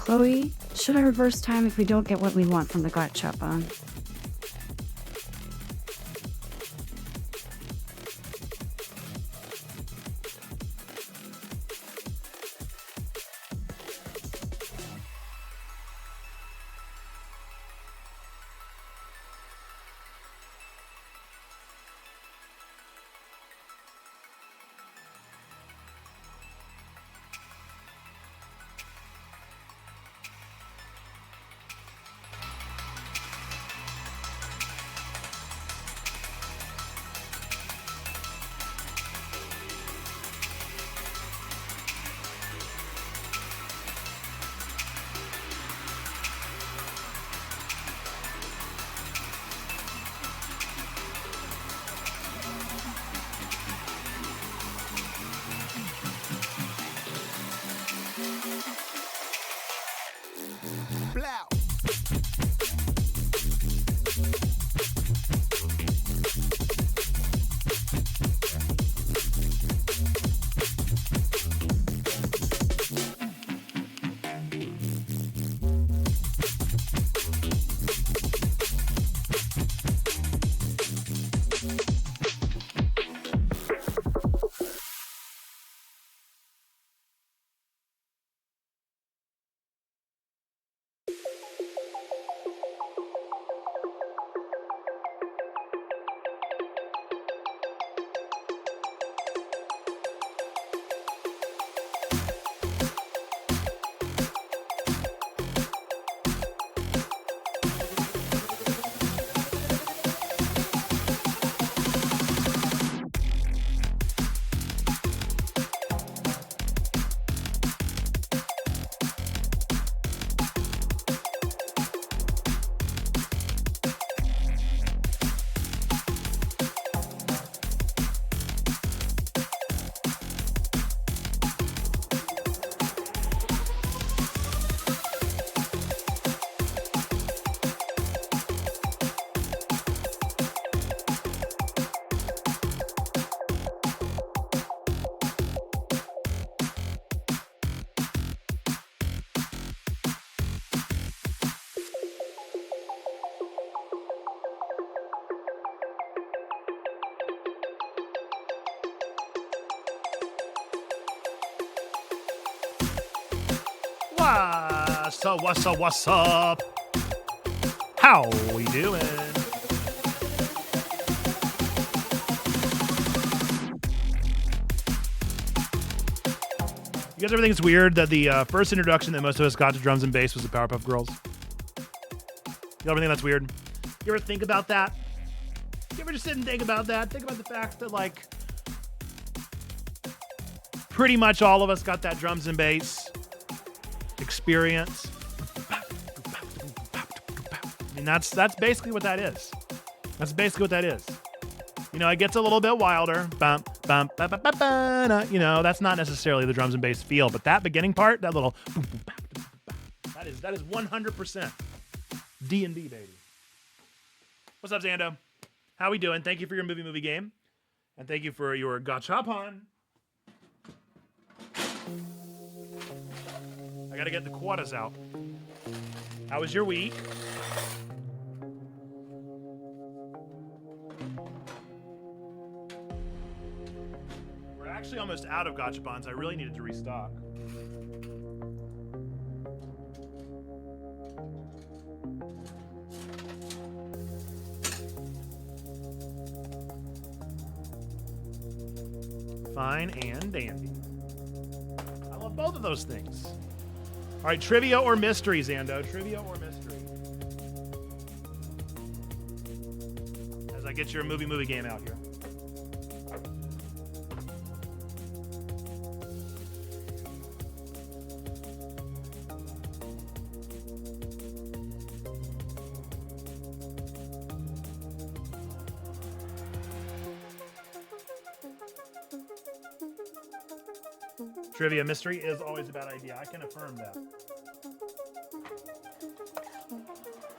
Chloe, should I reverse time if we don't get what we want from the gachapon? What's up? How we doing? You guys ever think it's weird that the first introduction that most of us got to drums and bass was the Powerpuff Girls? You ever think that's weird? You ever think about that? You ever just sit and think about that? Think about the fact that, like, pretty much all of us got that drums and bass experience. I mean, that's basically what that is. That's basically what that is. You know, it gets a little bit wilder. Bump, bump, bump, bump, bump, bump. You know, that's not necessarily the drums and bass feel, but that beginning part, that little boom, boom, bop, boom, bop, that is 100% D&D, baby. What's up, Zando? How we doing? Thank you for your movie game, and thank you for your gachapon. I gotta get the quadas out. How was your week? We're actually almost out of gachapons. I really needed to restock. Fine and dandy. I love both of those things. All right, trivia or mystery, Zando? Trivia or mystery? As I get your movie game out here. Trivia mystery is always a bad idea. I can affirm that.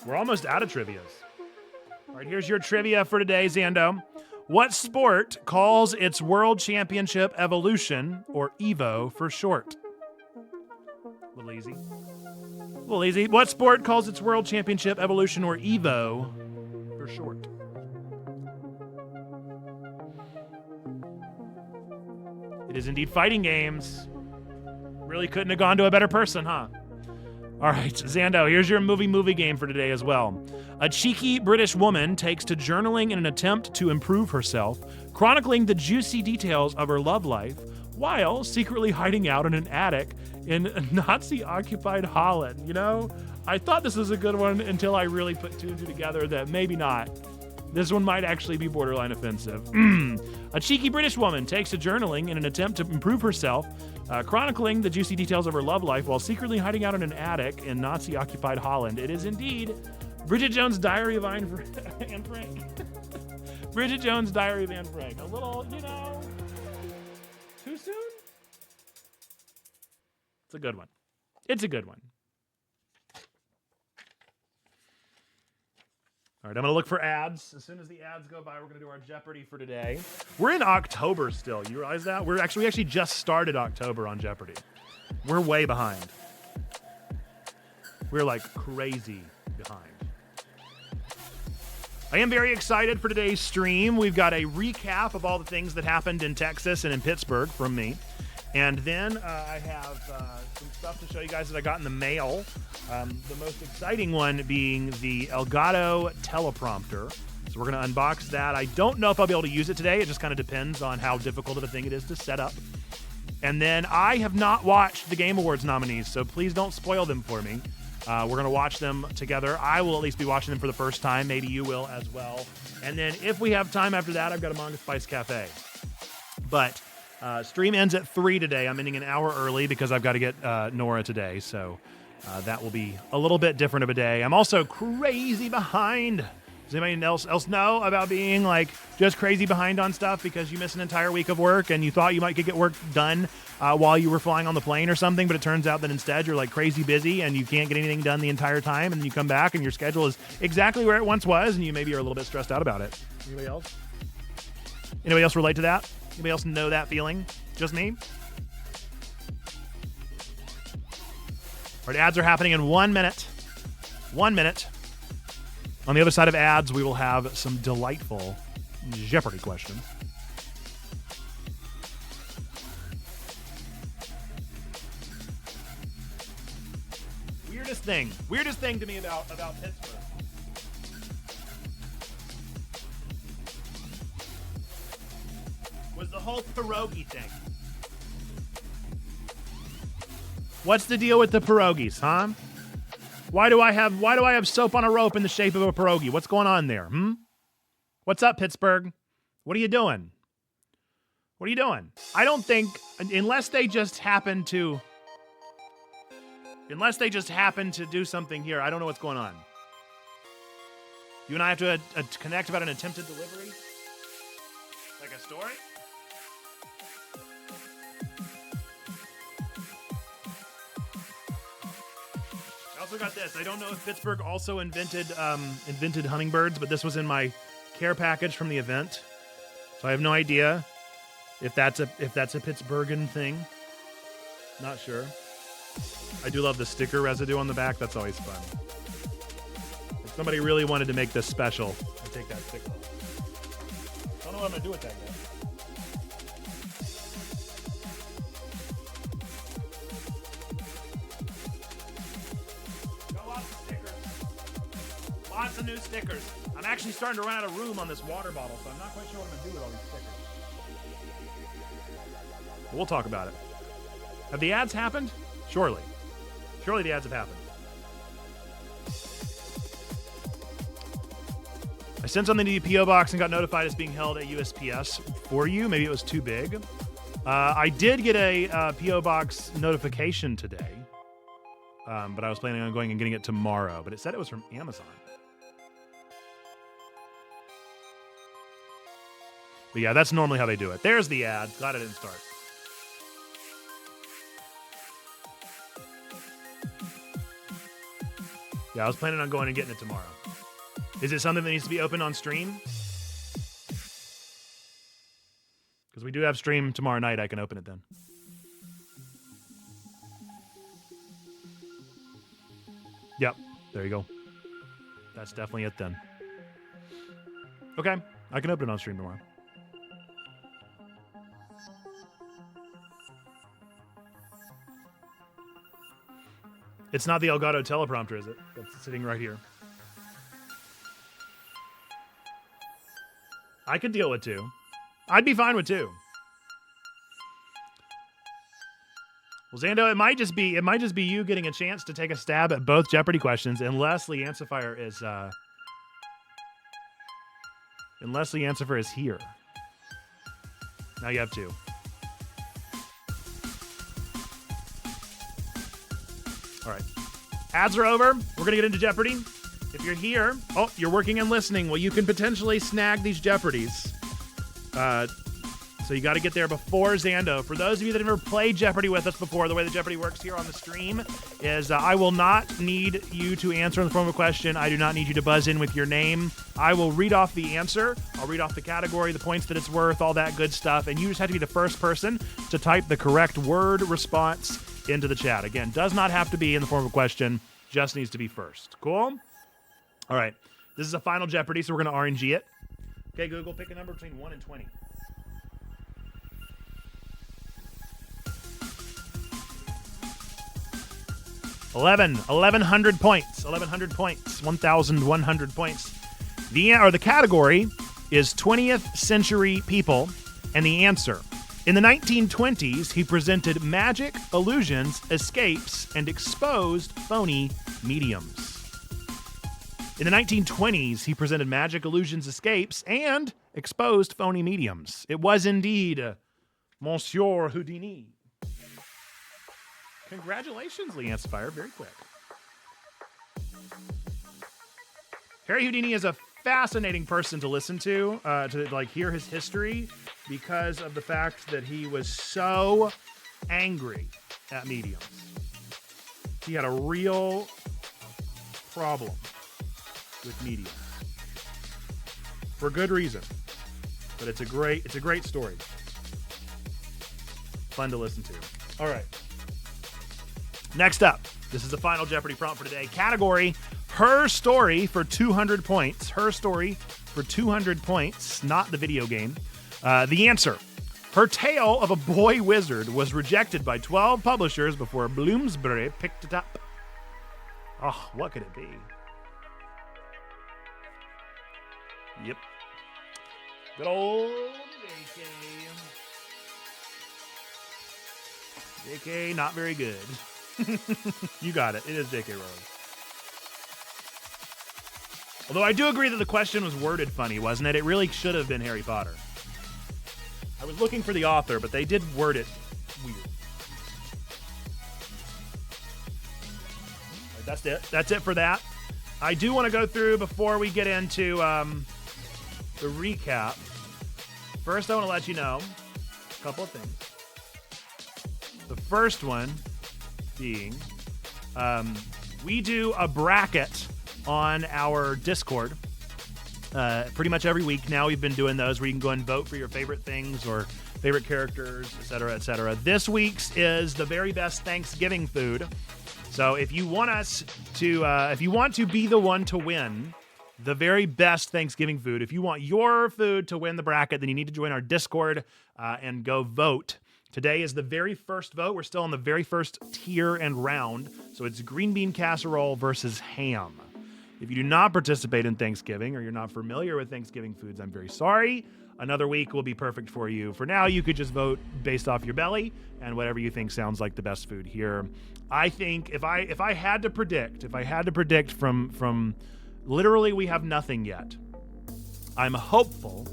We're almost out of trivias. All right, here's your trivia for today, Zando. What sport calls its World Championship Evolution, or EVO for short? A little easy. A little easy. What sport calls its World Championship Evolution, or EVO for short? It is indeed fighting games. Really couldn't have gone to a better person, huh? All right, Zando, here's your movie game for today as well. A cheeky British woman takes to journaling in an attempt to improve herself, chronicling the juicy details of her love life while secretly hiding out in an attic in Nazi-occupied Holland. You know, I thought this was a good one until I really put two and two together that maybe not. This one might actually be borderline offensive. A cheeky British woman takes to journaling in an attempt to improve herself, chronicling the juicy details of her love life while secretly hiding out in an attic in Nazi-occupied Holland. It is indeed Bridget Jones' Diary of Anne Frank. Bridget Jones' Diary of Anne Frank. A little, you know, too soon? It's a good one. It's a good one. All right, I'm going to look for ads. As soon as the ads go by, we're going to do our Jeopardy for today. We're in October still. You realize that? We actually just started October on Jeopardy. We're way behind. We're like crazy behind. I am very excited for today's stream. We've got a recap of all the things that happened in Texas and in Pittsburgh from me. And then I have some stuff to show you guys that I got in the mail. The most exciting one being the Elgato Teleprompter. So we're going to unbox that. I don't know if I'll be able to use it today. It just kind of depends on how difficult of a thing it is to set up. And then I have not watched the Game Awards nominees, so please don't spoil them for me. We're going to watch them together. I will at least be watching them for the first time. Maybe you will as well. And then if we have time after that, I've got a Manga Spice Cafe. But stream ends at 3 today. I'm ending an hour early because I've got to get Nora today. So that will be a little bit different of a day. I'm also crazy behind. Does anybody else know about being like just crazy behind on stuff because you missed an entire week of work and you thought you might get work done while you were flying on the plane or something, but it turns out that instead you're like crazy busy and you can't get anything done the entire time, and then you come back and your schedule is exactly where it once was and you maybe are a little bit stressed out about it. Anybody else? Anybody else relate to that? Anybody else know that feeling? Just me? All right, ads are happening in 1 minute. 1 minute. On the other side of ads, we will have some delightful Jeopardy questions. Weirdest thing to me about Pittsburgh. Was the whole pierogi thing. What's the deal with the pierogies, huh? Why do I have soap on a rope in the shape of a pierogi? What's going on there? What's up, Pittsburgh? What are you doing? What are you doing? I don't think unless they just happen to do something here, I don't know what's going on. You and I have to connect about an attempted delivery? Like a story? I also got this. I don't know if Pittsburgh also invented hummingbirds, but this was in my care package from the event. So I have no idea if that's a Pittsburghan thing. Not sure. I do love the sticker residue on the back. That's always fun. If somebody really wanted to make this special, I'd take that sticker off. I don't know what I'm going to do with that yet. Got lots of stickers. Lots of new stickers. I'm actually starting to run out of room on this water bottle, so I'm not quite sure what I'm going to do with all these stickers. But we'll talk about it. Have the ads happened? Surely the ads have happened. I sent something to the P.O. box and got notified it's being held at USPS for you. Maybe it was too big. I did get a P.O. box notification today, but I was planning on going and getting it tomorrow. But it said it was from Amazon. But yeah, that's normally how they do it. There's the ad. Glad I didn't start. Yeah, I was planning on going and getting it tomorrow. Is it something that needs to be open on stream? Because we do have stream tomorrow night. I can open it then. Yep. There you go. That's definitely it then. Okay. I can open it on stream tomorrow. It's not the Elgato teleprompter, is it? That's sitting right here. I could deal with 2. I'd be fine with 2. Well, Zando, it might just be you getting a chance to take a stab at both Jeopardy questions, unless Lee Ansifire is here. Now you have 2. All right. Ads are over. We're going to get into Jeopardy. If you're here, you're working and listening. Well, you can potentially snag these Jeopardies. So you got to get there before Zando. For those of you that have never played Jeopardy with us before, the way that Jeopardy works here on the stream is I will not need you to answer in the form of a question. I do not need you to buzz in with your name. I will read off the answer. I'll read off the category, the points that it's worth, all that good stuff. And you just have to be the first person to type the correct word response into the chat. Again, does not have to be in the form of a question. Just needs to be first. Cool? All right. This is a final Jeopardy, so we're going to RNG it. Okay, Google, pick a number between 1 and 20. 1,100 points. 1,100 points. 1,100 points. The category is 20th century people, and the answer. In the 1920s, he presented magic, illusions, escapes, and exposed phony mediums. In the 1920s, he presented magic, illusions, escapes, and exposed phony mediums. It was indeed Monsieur Houdini. Congratulations, Lee Ansifire. Very quick. Harry Houdini is a fascinating person to listen to hear his history because of the fact that he was so angry at mediums. He had a real problem with mediums for good reason, but it's a great story. Fun to listen to. All right. Next up, this is the final Jeopardy prompt for today. Category, her story for 200 points. Her story for 200 points, not the video game. The answer, her tale of a boy wizard was rejected by 12 publishers before Bloomsbury picked it up. Oh, what could it be? Yep. Good old JK. JK, not very good. You got it. It is J.K. Rowling. Although I do agree that the question was worded funny, wasn't it? It really should have been Harry Potter. I was looking for the author, but they did word it weird. Right, that's it. That's it for that. I do want to go through before we get into the recap. First, I want to let you know a couple of things. The first one being, we do a bracket on our Discord pretty much every week now. We've been doing those where you can go and vote for your favorite things or favorite characters, etc., etc. This week's is the very best Thanksgiving food. So if you want us to, if you want to be the one to win the very best Thanksgiving food, if you want your food to win the bracket, then you need to join our Discord and go vote. Today is the very first vote. We're still on the very first tier and round. So it's green bean casserole versus ham. If you do not participate in Thanksgiving or you're not familiar with Thanksgiving foods, I'm very sorry. Another week will be perfect for you. For now, you could just vote based off your belly and whatever you think sounds like the best food here. I think if I had to predict from literally we have nothing yet. I'm hopeful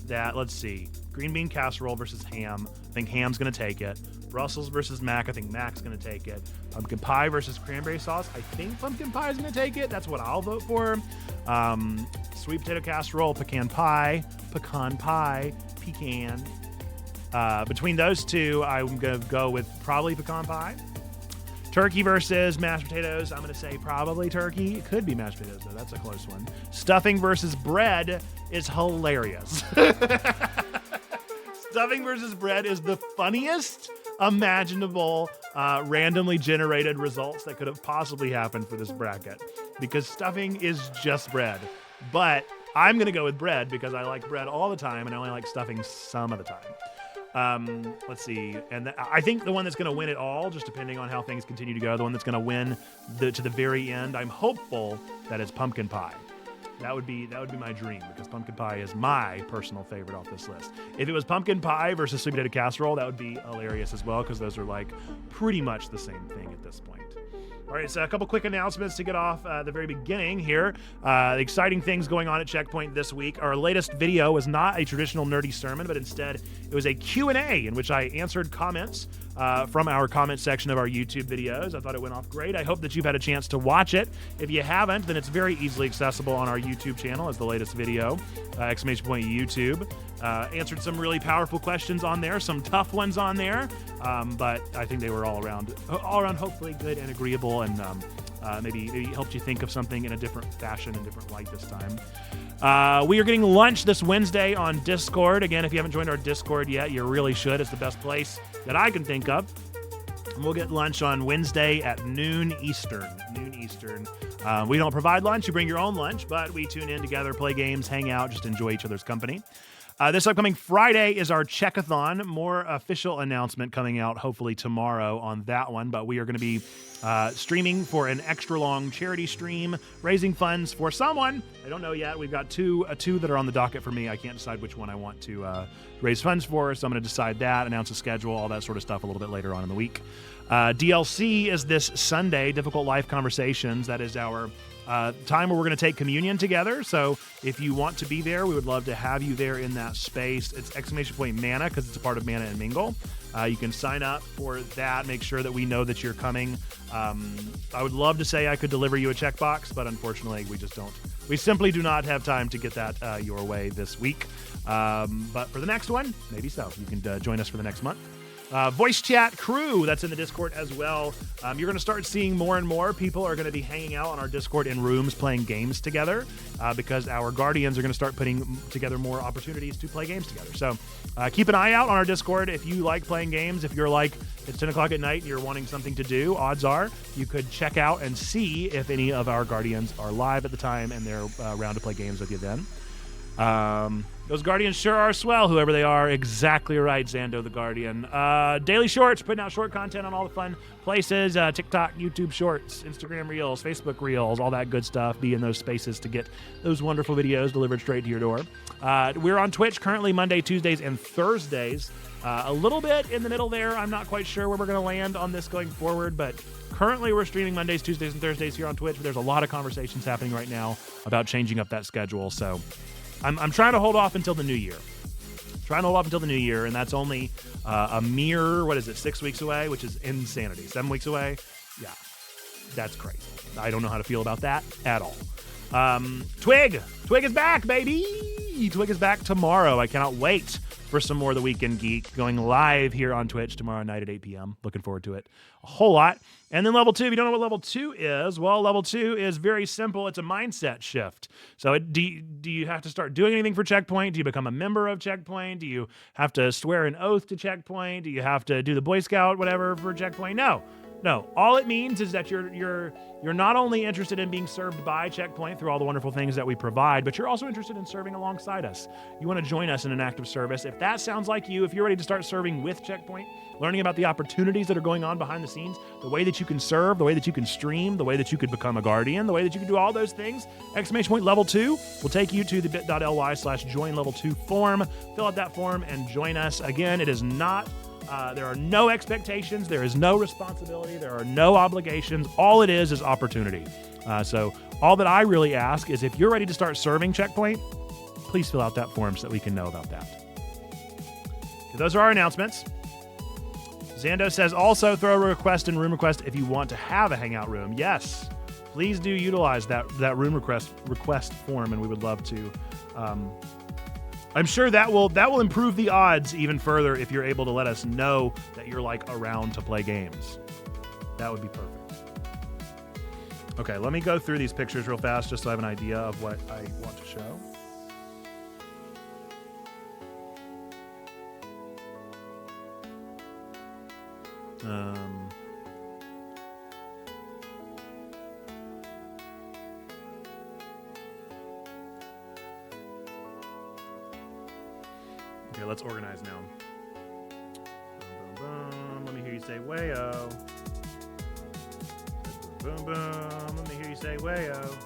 that, let's see, green bean casserole versus ham. I think ham's going to take it. Brussels versus mac. I think mac's going to take it. Pumpkin pie versus cranberry sauce. I think pumpkin pie is going to take it. That's what I'll vote for. Sweet potato casserole, pecan pie. Between those two, I'm going to go with probably pecan pie. Turkey versus mashed potatoes. I'm going to say probably turkey. It could be mashed potatoes, though. That's a close one. Stuffing versus bread is hilarious. Stuffing versus bread is the funniest imaginable randomly generated results that could have possibly happened for this bracket, because stuffing is just bread. But I'm going to go with bread because I like bread all the time and I only like stuffing some of the time. Let's see. And I think the one that's going to win it all, just depending on how things continue to go, the one that's going to win to the very end, I'm hopeful that it's pumpkin pie. That would be my dream, because pumpkin pie is my personal favorite off this list. If it was pumpkin pie versus sweet potato casserole, that would be hilarious as well, because those are like pretty much the same thing at this point. All right, so a couple quick announcements to get off the very beginning here. The exciting things going on at Checkpoint this week. Our latest video was not a traditional nerdy sermon, but instead it was a Q&A in which I answered comments from our comment section of our YouTube videos. I thought it went off great. I hope that you've had a chance to watch it. If you haven't, then it's very easily accessible on our YouTube channel as the latest video, !YouTube. Answered some really powerful questions on there, some tough ones on there, but I think they were all around hopefully good and agreeable, and maybe helped you think of something in a different fashion and different light this time. We are getting lunch this Wednesday on Discord. Again, if you haven't joined our Discord yet, you really should. It's the best place that I can think of. And we'll get lunch on Wednesday at noon Eastern. We don't provide lunch. You bring your own lunch, but we tune in together, play games, hang out, just enjoy each other's company. This upcoming Friday is our Checkathon. More official announcement coming out hopefully tomorrow on that one, but we are going to be streaming for an extra long charity stream, raising funds for someone. I don't know yet. We've got two that are on the docket for me. I can't decide which one I want to raise funds for, so I'm going to decide that, announce a schedule, all that sort of stuff a little bit later on in the week. DLC is this Sunday, Difficult Life Conversations. That is our time where we're going to take communion together. So if you want to be there, we would love to have you there in that space. It's !Mana, because it's a part of Mana and Mingle. You can sign up for that. Make sure that we know that you're coming. I would love to say I could deliver you a checkbox, but unfortunately we just don't. We simply do not have time to get that your way this week. But for the next one, maybe so. You can join us for the next month. Voice chat crew, that's in the Discord as well. You're going to start seeing more and more people are going to be hanging out on our Discord in rooms playing games together, because our Guardians are going to start putting together more opportunities to play games together. So keep an eye out on our Discord if you like playing games. If you're like, it's 10 o'clock at night and you're wanting something to do, odds are you could check out and see if any of our Guardians are live at the time and they're around to play games with you then. Those Guardians sure are swell, whoever they are. Exactly right, Zando the Guardian. Daily Shorts, putting out short content on all the fun places. TikTok, YouTube Shorts, Instagram Reels, Facebook Reels, all that good stuff. Be in those spaces to get those wonderful videos delivered straight to your door. We're on Twitch currently Monday, Tuesdays, and Thursdays. A little bit in the middle there. I'm not quite sure where we're going to land on this going forward, but currently we're streaming Mondays, Tuesdays, and Thursdays here on Twitch. But there's a lot of conversations happening right now about changing up that schedule, so I'm trying to hold off until the new year. And that's only a mere, 6 weeks away, which is insanity. 7 weeks away? Yeah, that's crazy. I don't know how to feel about that at all. Twig is back, baby! Twig is back tomorrow. I cannot wait for some more of the Weekend Geek going live here on Twitch tomorrow night at 8 p.m. Looking forward to it a whole lot. And then level 2, if you don't know what level 2 is, well, level 2 is very simple. It's a mindset shift. So do you have to start doing anything for Checkpoint? Do you become a member of Checkpoint? Do you have to swear an oath to Checkpoint? Do you have to do the Boy Scout, whatever, for Checkpoint? No. All it means is that you're not only interested in being served by Checkpoint through all the wonderful things that we provide, but you're also interested in serving alongside us. You want to join us in an act of service. If that sounds like you, if you're ready to start serving with Checkpoint, learning about the opportunities that are going on behind the scenes, the way that you can serve, the way that you can stream, the way that you could become a Guardian, the way that you can do all those things, Level 2 will take you to the bit.ly/join level 2 form. Fill out that form and join us. Again, it is not there are no expectations. There is no responsibility. There are no obligations. All it is opportunity. So all that I really ask is if you're ready to start serving Checkpoint, please fill out that form so that we can know about that. Okay, those are our announcements. Zando says also throw a request in room request if you want to have a hangout room. Yes, please do utilize that room request form, and we would love to. I'm sure that will improve the odds even further if you're able to let us know that you're around to play games. That would be perfect. Okay, let me go through these pictures real fast just so I have an idea of what I want to show. Okay, let's organize now. Boom, boom, boom. Let me hear you say wayo. Boom, boom. Let me hear you say wayo.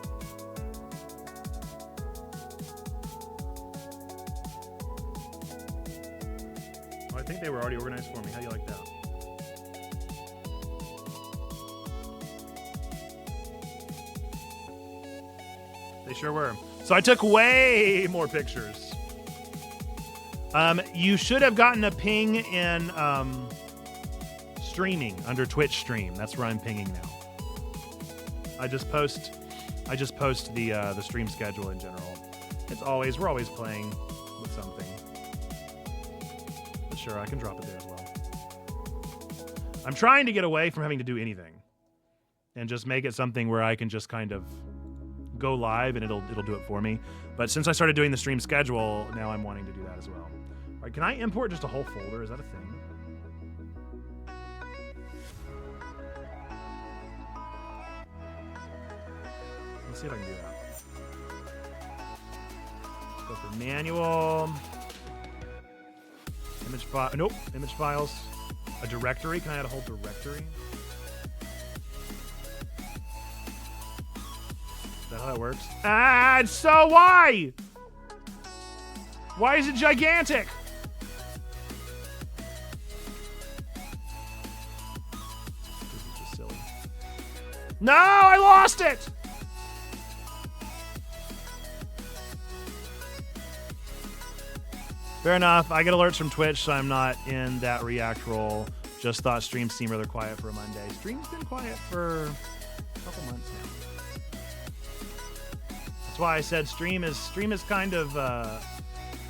Oh, I think they were already organized for me. How do you like that? They sure were. So I took way more pictures. You should have gotten a ping in streaming under Twitch stream. That's where I'm pinging now. I just post the stream schedule in general. We're always playing with something. But sure, I can drop it there as well. I'm trying to get away from having to do anything and just make it something where I can just kind of go live and it'll do it for me. But since I started doing the stream schedule, now I'm wanting to do that as well. All right, can I import just a whole folder? Is that a thing? Let's see if I can do that. Go for manual. Image file. Nope. Image files. A directory. Can I add a whole directory? Is that how that works? Ah, so why? Why is it gigantic? This is just silly. No, I lost it! Fair enough. I get alerts from Twitch, so I'm not in that react role. Just thought streams seem rather quiet for a Monday. Stream's been quiet for a couple months now. That's why I said stream is kind of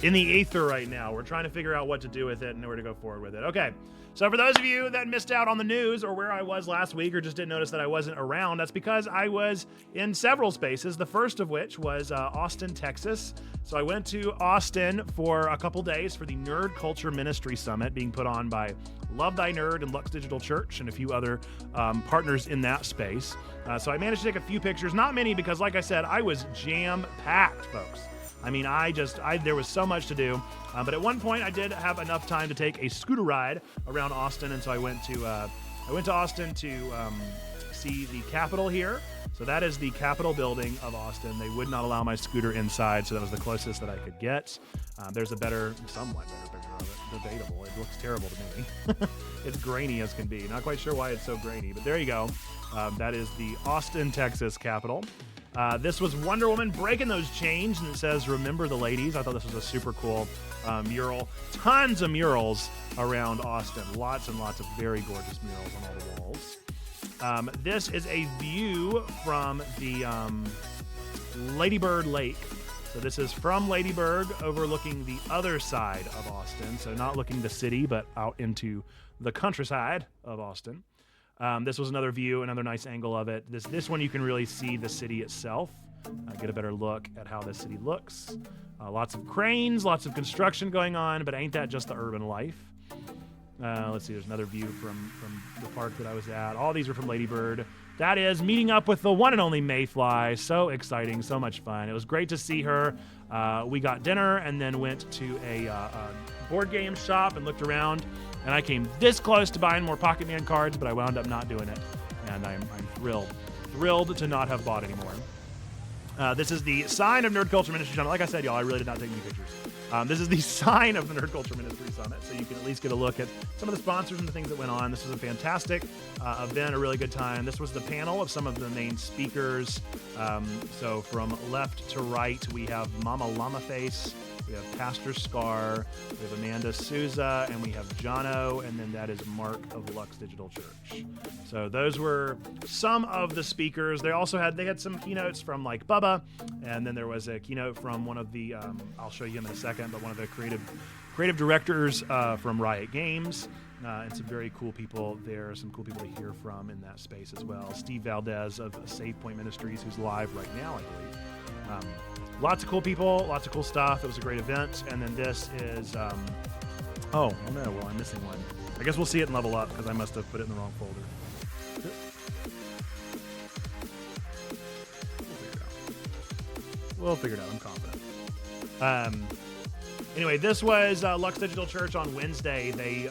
in the aether right now. We're trying to figure out what to do with it and where to go forward with it. Okay. So for those of you that missed out on the news or where I was last week or just didn't notice that I wasn't around, that's because I was in several spaces, the first of which was Austin, Texas. So I went to Austin for a couple days for the Nerd Culture Ministry Summit being put on by Love Thy Nerd and Lux Digital Church and a few other partners in that space. So I managed to take a few pictures, not many because like I said, I was jam-packed, folks. I mean, there was so much to do, but at one point I did have enough time to take a scooter ride around Austin, and so I went to Austin to see the Capitol here. So that is the Capitol building of Austin. They would not allow my scooter inside, so that was the closest that I could get. There's a somewhat better picture of it. Debatable. It looks terrible to me. It's grainy as can be. Not quite sure why it's so grainy, but there you go. That is the Austin, Texas Capitol. This was Wonder Woman breaking those chains, and it says, "Remember the ladies." I thought this was a super cool mural. Tons of murals around Austin. Lots and lots of very gorgeous murals on all the walls. This is a view from the Lady Bird Lake. So this is from Lady Bird overlooking the other side of Austin. So not looking the city, but out into the countryside of Austin. This was another view, another nice angle of it. This one you can really see the city itself. Get a better look at how the city looks. Lots of cranes, lots of construction going on, but ain't that just the urban life? Let's see, there's another view from the park that I was at. All these are from Lady Bird. That is meeting up with the one and only Mayfly. So exciting, so much fun. It was great to see her. We got dinner and then went to a board game shop and looked around. And I came this close to buying more Pocket Man cards, but I wound up not doing it. And I'm thrilled to not have bought any more. This is the sign of Nerd Culture Ministry Summit. Like I said, y'all, I really did not take any pictures. This is the sign of the Nerd Culture Ministry Summit, so you can at least get a look at some of the sponsors and the things that went on. This was a fantastic event, a really good time. This was the panel of some of the main speakers. So from left to right, we have Mama Llama Face, we have Pastor Scar, we have Amanda Souza, and we have Jono, and then that is Mark of Lux Digital Church. So those were some of the speakers. They had some keynotes from like Bubba, and then there was a keynote from one of the, I'll show you him in a second, but one of the creative directors from Riot Games, and some very cool people there, some cool people to hear from in that space as well. Steve Valdez of Save Point Ministries, who's live right now, I believe. Lots of cool people, lots of cool stuff. It was a great event. And then this is, oh no, well, I'm missing one. I guess we'll see it in level up because I must have put it in the wrong folder. We'll figure it out. I'm confident. Anyway, this was Lux Digital Church on Wednesday. They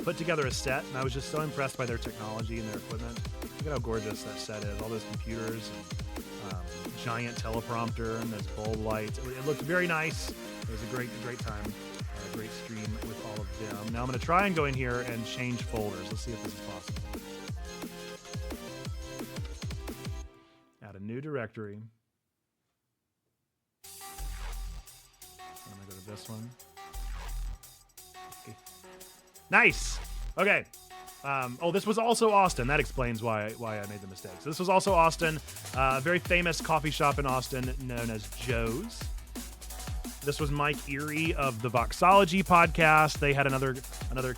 put together a set, and I was just so impressed by their technology and their equipment. Look at how gorgeous that set is. All those computers, and, giant teleprompter, and those bulb lights. It looked very nice. It was a great time. Great stream with all of them. Now I'm going to try and go in here and change folders. Let's see if this is possible. Add a new directory. I'm going to go to this one. Okay. Nice. Okay. Oh, this was also Austin. That explains why I made the mistake. So this was also Austin, a very famous coffee shop in Austin known as Joe's. This was Mike Erie of the Voxology podcast. They had another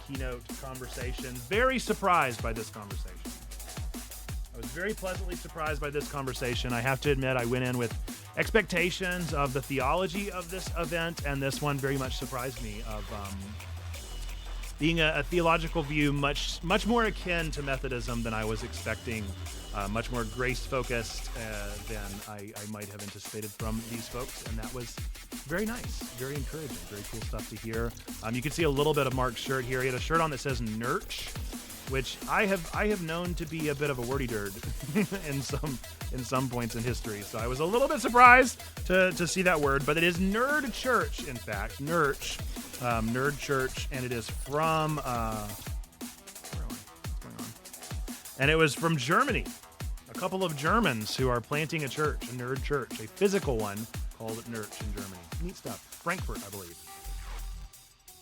keynote conversation. Very surprised by this conversation. I was very pleasantly surprised by this conversation. I have to admit, I went in with expectations of the theology of this event, and this one very much surprised me of being a theological view much more akin to Methodism than I was expecting, much more grace-focused than I might have anticipated from these folks, and that was very nice, very encouraging, very cool stuff to hear. You can see a little bit of Mark's shirt here. He had a shirt on that says Nurch, which I have known to be a bit of a wordy dird in some points in history. So I was a little bit surprised to see that word, but it is Nerd Church, in fact, Nurch, Nerd Church, and it is from where am I? What's going on? And it was from Germany. A couple of Germans who are planting a church, a nerd church, a physical one called Nurch in Germany. Neat stuff. Frankfurt, I believe.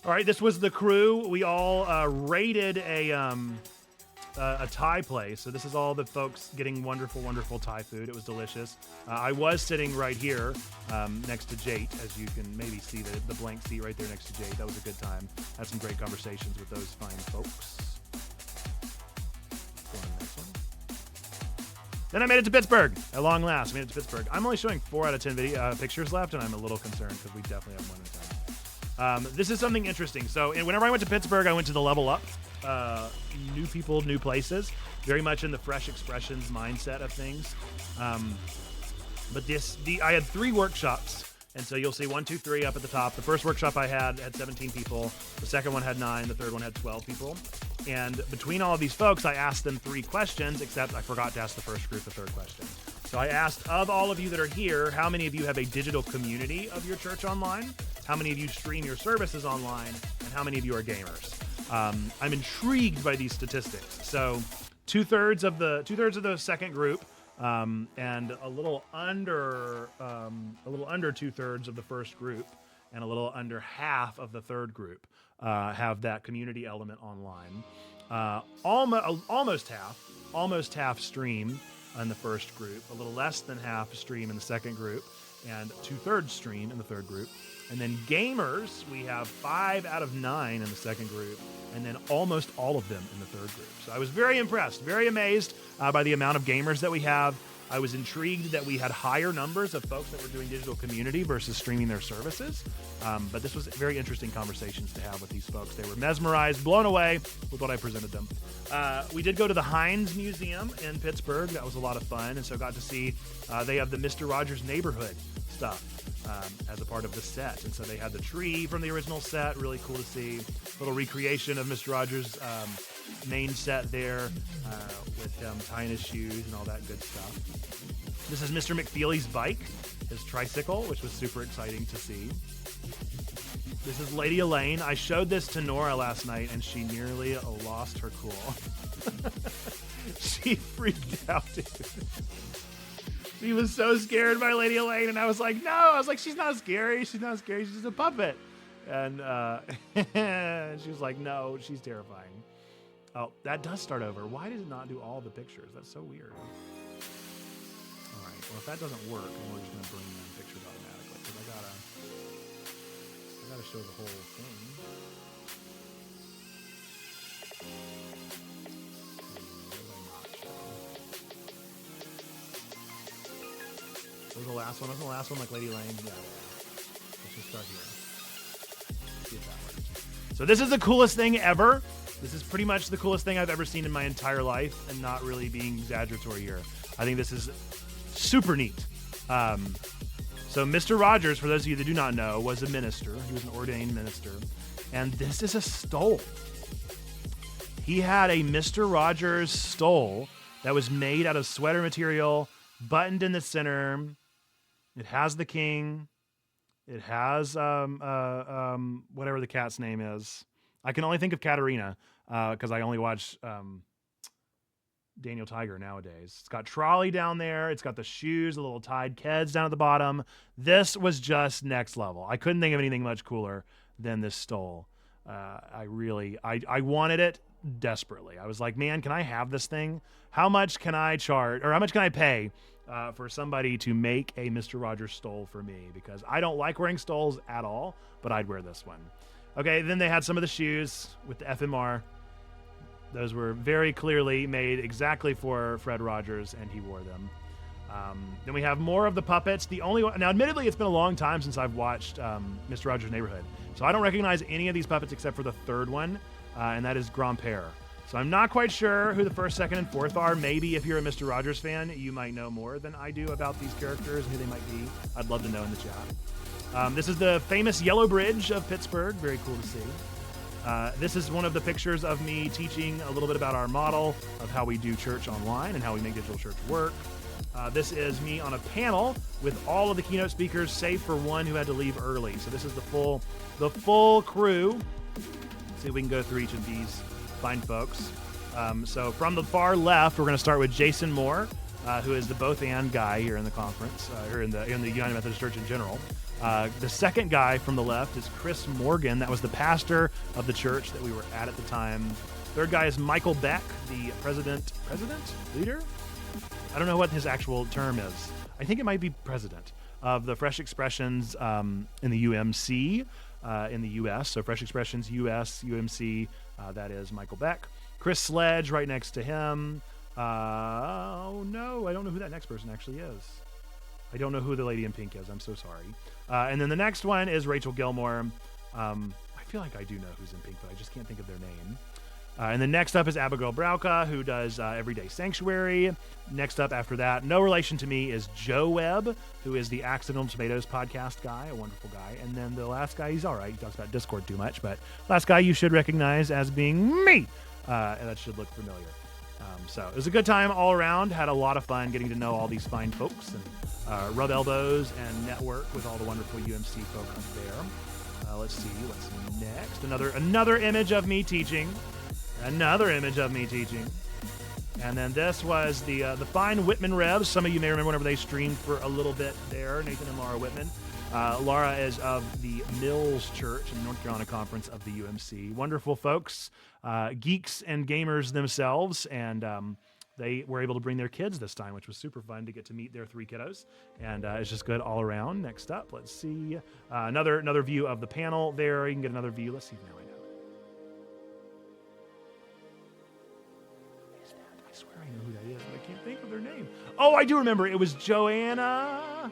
All right, this was the crew. We all rated a Thai place. So this is all the folks getting wonderful, wonderful Thai food. It was delicious. I was sitting right here next to Jate, as you can maybe see the blank seat right there next to Jate. That was a good time. Had some great conversations with those fine folks. Go on to the next one. Then I made it to Pittsburgh at long last. I made it to Pittsburgh. I'm only showing 4 out of 10 pictures left, and I'm a little concerned because we definitely have one at a time. This is something interesting. So whenever I went to Pittsburgh, I went to the Level Up. New people, new places. Very much in the fresh expressions mindset of things. But I had 3 workshops. And so you'll see 1, 2, 3 up at the top. The first workshop I had 17 people. The second one had 9. The third one had 12 people. And between all of these folks, I asked them 3 questions, except I forgot to ask the first group the third question. So I asked, of all of you that are here, how many of you have a digital community of your church online? How many of you stream your services online? And how many of you are gamers? I'm intrigued by these statistics. So 2/3 of the second group, and a little under 2/3 of the first group, and a little under half of the third group have that community element online. Almost half stream in the first group, a little less than half stream in the second group, and 2/3 stream in the third group. And then gamers, we have 5 out of 9 in the second group, and then almost all of them in the third group. So I was very impressed, very amazed by the amount of gamers that we have. I was intrigued that we had higher numbers of folks that were doing digital community versus streaming their services. But this was very interesting conversations to have with these folks. They were mesmerized, blown away with what I presented them. We did go to the Heinz Museum in Pittsburgh. That was a lot of fun. And so got to see, they have the Mr. Rogers Neighborhood stuff as a part of the set. And so they had the tree from the original set. Really cool to see. A little recreation of Mr. Rogers' main set there with him tying his shoes and all that good stuff. This is Mr. McFeely's bike, his tricycle, which was super exciting to see. This is Lady Elaine. I showed this to Nora last night, and she nearly lost her cool. She freaked out, dude. She was so scared by Lady Elaine, and I was like, no. I was like, she's not scary. She's not scary. She's just a puppet. And she was like, no, she's terrifying. Oh, that does start over. Why did it not do all the pictures? That's so weird. All right. Well, if that doesn't work, then we're just going to bring in pictures automatically, because I gotta show the whole thing. What was the last one? Wasn't the last one like Lady Lane? Yeah. Let's just start here. See if that works. So this is the coolest thing ever. This is pretty much the coolest thing I've ever seen in my entire life, and not really being exaggeratory here. I think this is super neat. So Mr. Rogers, for those of you that do not know, was a minister. He was an ordained minister. And this is a stole. He had a Mr. Rogers stole that was made out of sweater material, buttoned in the center. It has the king. It has whatever the cat's name is. I can only think of Katerina because I only watch Daniel Tiger nowadays. It's got trolley down there. It's got the shoes, the little tied keds down at the bottom. This was just next level. I couldn't think of anything much cooler than this stole. I wanted it desperately. I was like, man, can I have this thing? How much can I charge, or how much can I pay for somebody to make a Mr. Rogers stole for me? Because I don't like wearing stoles at all, but I'd wear this one. Okay, then they had some of the shoes with the FMR. Those were very clearly made exactly for Fred Rogers, and he wore them. Then we have more of the puppets. The only one, now admittedly, it's been a long time since I've watched Mr. Rogers' Neighborhood, so I don't recognize any of these puppets except for the third one, and that is Grand-Père. So I'm not quite sure who the first, second, and fourth are. Maybe if you're a Mr. Rogers fan, you might know more than I do about these characters and who they might be. I'd love to know in the chat. This is the famous Yellow Bridge of Pittsburgh. Very cool to see. This is one of the pictures of me teaching a little bit about our model of how we do church online and how we make digital church work. This is me on a panel with all of the keynote speakers, save for one who had to leave early. So this is the full crew. Let's see if we can go through each of these fine folks. So from the far left, we're going to start with Jason Moore, who is the both and guy here in the conference, or in the United Methodist Church in general. The second guy from the left is Chris Morgan. That was the pastor of the church that we were at the time. Third guy is Michael Beck, the leader? I don't know what his actual term is. I think it might be president of the Fresh Expressions in the UMC in the U.S. So Fresh Expressions U.S., UMC, that is Michael Beck. Chris Sledge right next to him. Oh, no, I don't know who that next person actually is. I don't know who the lady in pink is. I'm so sorry. And then the next one is Rachel Gilmore. I feel like I do know who's in pink, but I just can't think of their name. And then next up is Abigail Brauka, who does Everyday Sanctuary. Next up after that, no relation to me, is Joe Webb, who is the Accidental Tomatoes podcast guy, a wonderful guy. And then the last guy, he's all right. He talks about Discord too much, but last guy you should recognize as being me. And that should look familiar. So it was a good time all around. Had a lot of fun getting to know all these fine folks and rub elbows and network with all the wonderful UMC folk up there. Let's see what's next. Another image of me teaching. Another image of me teaching. And then this was the fine Whitman Revs. Some of you may remember whenever they streamed for a little bit there, Nathan and Laura Whitman. Laura is of the Mills Church in North Carolina Conference of the UMC. Wonderful folks, geeks and gamers themselves, and they were able to bring their kids this time, which was super fun to get to meet their three kiddos, and it's just good all around. Next up, let's see another view of the panel there. You can get another view. Let's see now. I know. Who is that? I swear I know who that is, but I can't think of their name. Oh, I do remember. It was Joanna.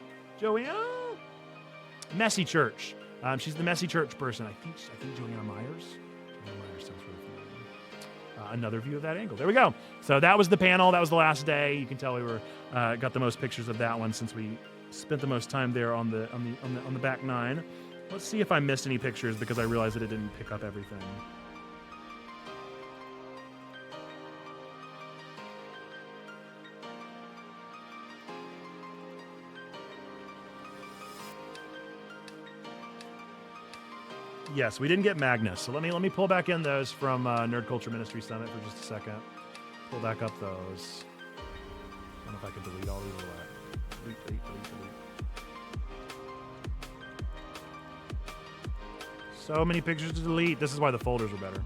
Messy Church. She's the Messy Church person. I think Joanna Myers. Joanna Myers sounds really familiar. Another view of that angle. There we go. So that was the panel. That was the last day. You can tell we were got the most pictures of that one since we spent the most time there on the back nine. Let's see if I missed any pictures because I realized that it didn't pick up everything. Yes, we didn't get Magnus. So let me pull back in those from Nerd Culture Ministry Summit for just a second. Pull back up those. I don't know if I can delete all these or what. Delete. So many pictures to delete. This is why the folders are better.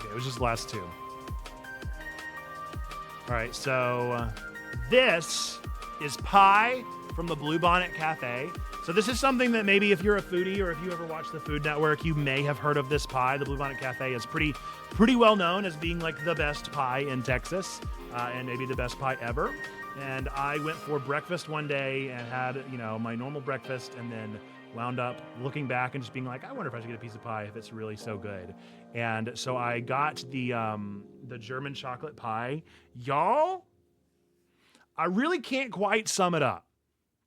It was just the last two. All right, so this is Pie from the Bluebonnet Cafe. So this is something that maybe if you're a foodie or if you ever watch the Food Network, you may have heard of this pie. The Bluebonnet Cafe is pretty well known as being like the best pie in Texas, and maybe the best pie ever. And I went for breakfast one day and had, my normal breakfast, and then wound up looking back and just being like, I wonder if I should get a piece of pie if it's really so good. And so I got the German chocolate pie. Y'all, I really can't quite sum it up.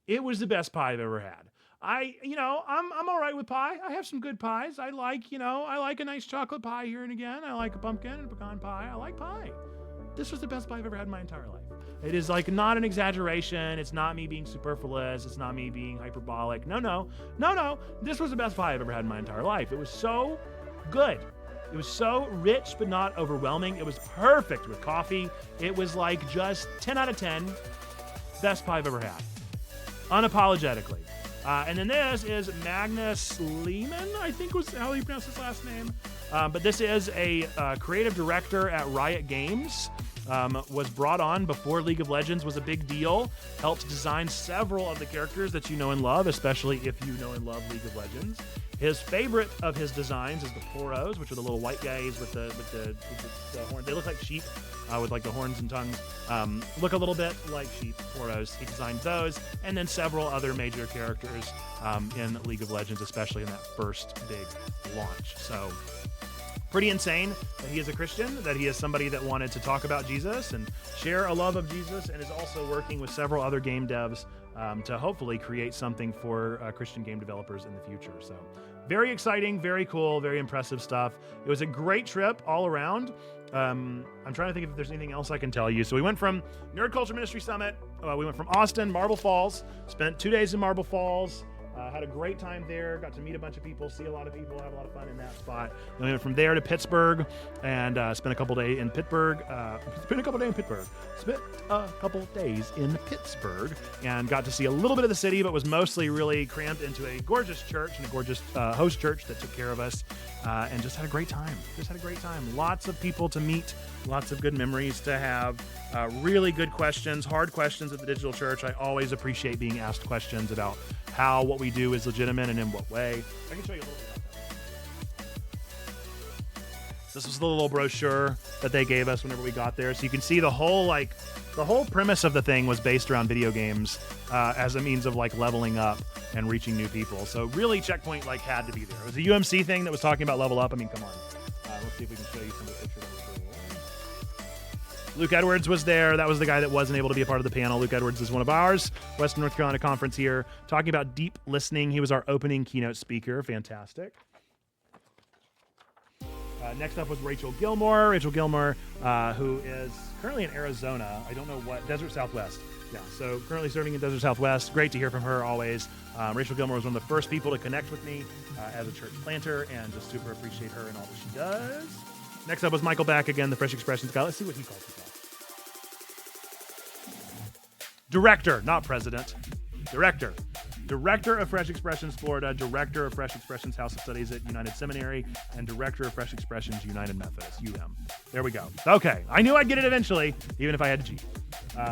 It was the best pie I've ever had. I'm all right with pie. I have some good pies. I like a nice chocolate pie here and again. I like a pumpkin and a pecan pie. I like pie. This was the best pie I've ever had in my entire life. It is like not an exaggeration. It's not me being superfluous. It's not me being hyperbolic. No. This was the best pie I've ever had in my entire life. It was so good. It was so rich, but not overwhelming. It was perfect with coffee. It was like just 10 out of 10. Best pie I've ever had. Unapologetically. And then this is Magnus Lehman, I think was how you pronounce his last name. But this is a creative director at Riot Games. Was brought on before League of Legends was a big deal. Helped design several of the characters that you know and love, especially if you know and love League of Legends. His favorite of his designs is the Poros, which are the little white guys with the horns. They look like sheep with like the horns and tongues. Look a little bit like sheep. Poros. He designed those, and then several other major characters in League of Legends, especially in that first big launch. So pretty insane that he is a Christian, that he is somebody that wanted to talk about Jesus and share a love of Jesus, and is also working with several other game devs to hopefully create something for Christian game developers in the future. So very exciting, very cool, very impressive stuff. It was a great trip all around. I'm trying to think if there's anything else I can tell you. So we went from Nerd Culture Ministry Summit. We went from Austin, Marble Falls, spent 2 days in Marble Falls. Had a great time there, got to meet a bunch of people, see a lot of people, have a lot of fun in that spot. Then we went from there to Pittsburgh and spent a couple days in Pittsburgh. And got to see a little bit of the city, but was mostly really crammed into a gorgeous church and a gorgeous host church that took care of us, and just had a great time. Lots of people to meet, lots of good memories to have, really good questions, hard questions at the digital church. I always appreciate being asked questions about how what we do is legitimate and in what way. I can show you a little bit about that. This was the little brochure that they gave us whenever we got there. So you can see the whole premise of the thing was based around video games as a means of leveling up and reaching new people. So really Checkpoint had to be there. It was a UMC thing that was talking about level up. I mean, come on. Let's see if we can show you some of the pictures that we showed. Luke Edwards was there. That was the guy that wasn't able to be a part of the panel. Luke Edwards is one of ours. Western North Carolina Conference here, talking about deep listening. He was our opening keynote speaker. Fantastic. Next up was Rachel Gilmore. Who is currently in Arizona. I don't know what, Desert Southwest. Yeah, so currently serving in Desert Southwest. Great to hear from her always. Rachel Gilmore was one of the first people to connect with me as a church planter, and just super appreciate her and all that she does. Next up was Michael Back, again, the Fresh Expressions guy. Let's see what he calls himself. Director, not president. Director of Fresh Expressions Florida, Director of Fresh Expressions House of Studies at United Seminary, and Director of Fresh Expressions United Methodist, UM. There we go. Okay, I knew I'd get it eventually, even if I had to cheat.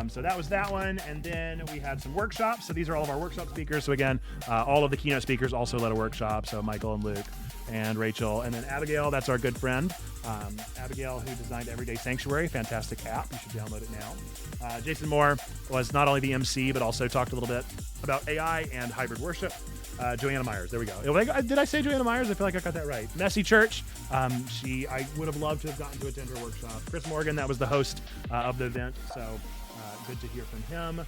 So that was that one, and then we had some workshops. So these are all of our workshop speakers. So again, all of the keynote speakers also led a workshop. So Michael and Luke and Rachel, and then Abigail, that's our good friend. Abigail, who designed Everyday Sanctuary, fantastic app. You should download it now. Jason Moore was not only the MC, but also talked a little bit about AI and hybrid worship. Joanna Myers, there we go. Did I say Joanna Myers? I feel like I got that right. Messy Church. I would have loved to have gotten to attend her workshop. Chris Morgan, that was the host of the event, so good to hear from him.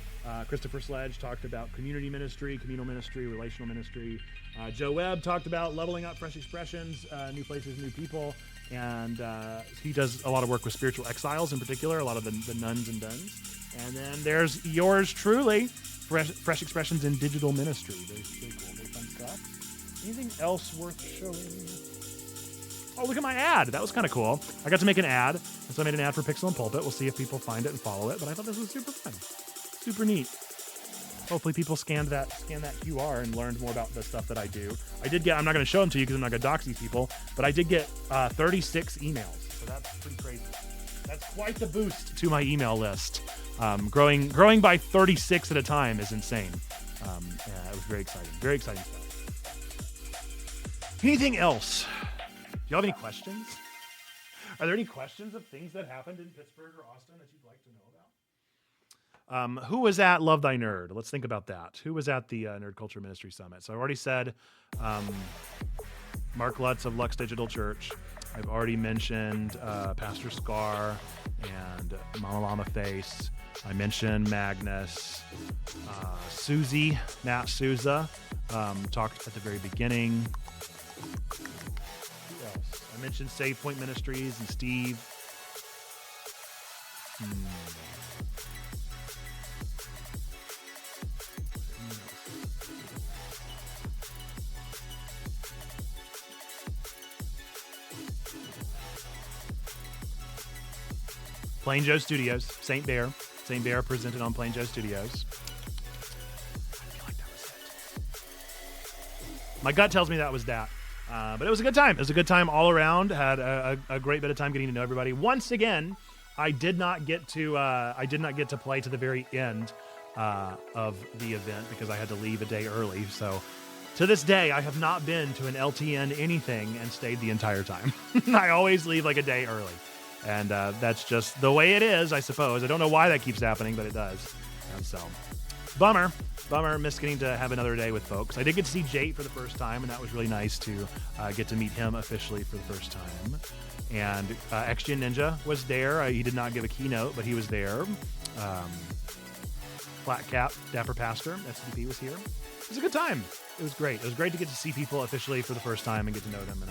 Christopher Sledge talked about community ministry, communal ministry, relational ministry. Joe Webb talked about leveling up Fresh Expressions, new places, new people. And he does a lot of work with spiritual exiles in particular, a lot of the nuns and duns. And then there's yours truly, Fresh Expressions in Digital Ministry. Very cool, very fun stuff. Anything else worth showing? Oh, look at my ad. That was kind of cool. I got to make an ad. And so I made an ad for Pixel and Pulpit. We'll see if people find it and follow it. But I thought this was super fun. Super neat. Hopefully people scanned that QR and learned more about the stuff that I do. I did get, I'm not going to show them to you because I'm not going to dox these people, but I did get 36 emails. So that's pretty crazy. That's quite the boost to my email list. Growing by 36 at a time is insane. Yeah, it was Very exciting. Very exciting stuff. Anything else? Do you have any questions? Are there any questions of things that happened in Pittsburgh or Austin that you'd like to know about? Who was at Love Thy Nerd? Let's think about that. Who was at the Nerd Culture Ministry Summit? So I've already said Mark Lutz of Lux Digital Church. I've already mentioned Pastor Scar and Mama Llama Face. I mentioned Magnus. Susie, Matt Souza, talked at the very beginning. Who else? I mentioned Save Point Ministries and Steve. Plain Joe Studios, St. Bear. St. Bear presented on Plain Joe Studios. I feel like that was it. My gut tells me that was that. But it was a good time. It was a good time all around. Had a great bit of time getting to know everybody. Once again, I did not get to play to the very end of the event because I had to leave a day early. So to this day, I have not been to an LTN anything and stayed the entire time. I always leave like a day early. And that's just the way it is, I suppose. I don't know why that keeps happening, but it does. And so, bummer. Miss getting to have another day with folks. I did get to see Jate for the first time, and that was really nice to get to meet him officially for the first time. And XGen Ninja was there. He did not give a keynote, but he was there. Flat Cap, Dapper Pastor, SDP was here. It was a good time. It was great. It was great to get to see people officially for the first time and get to know them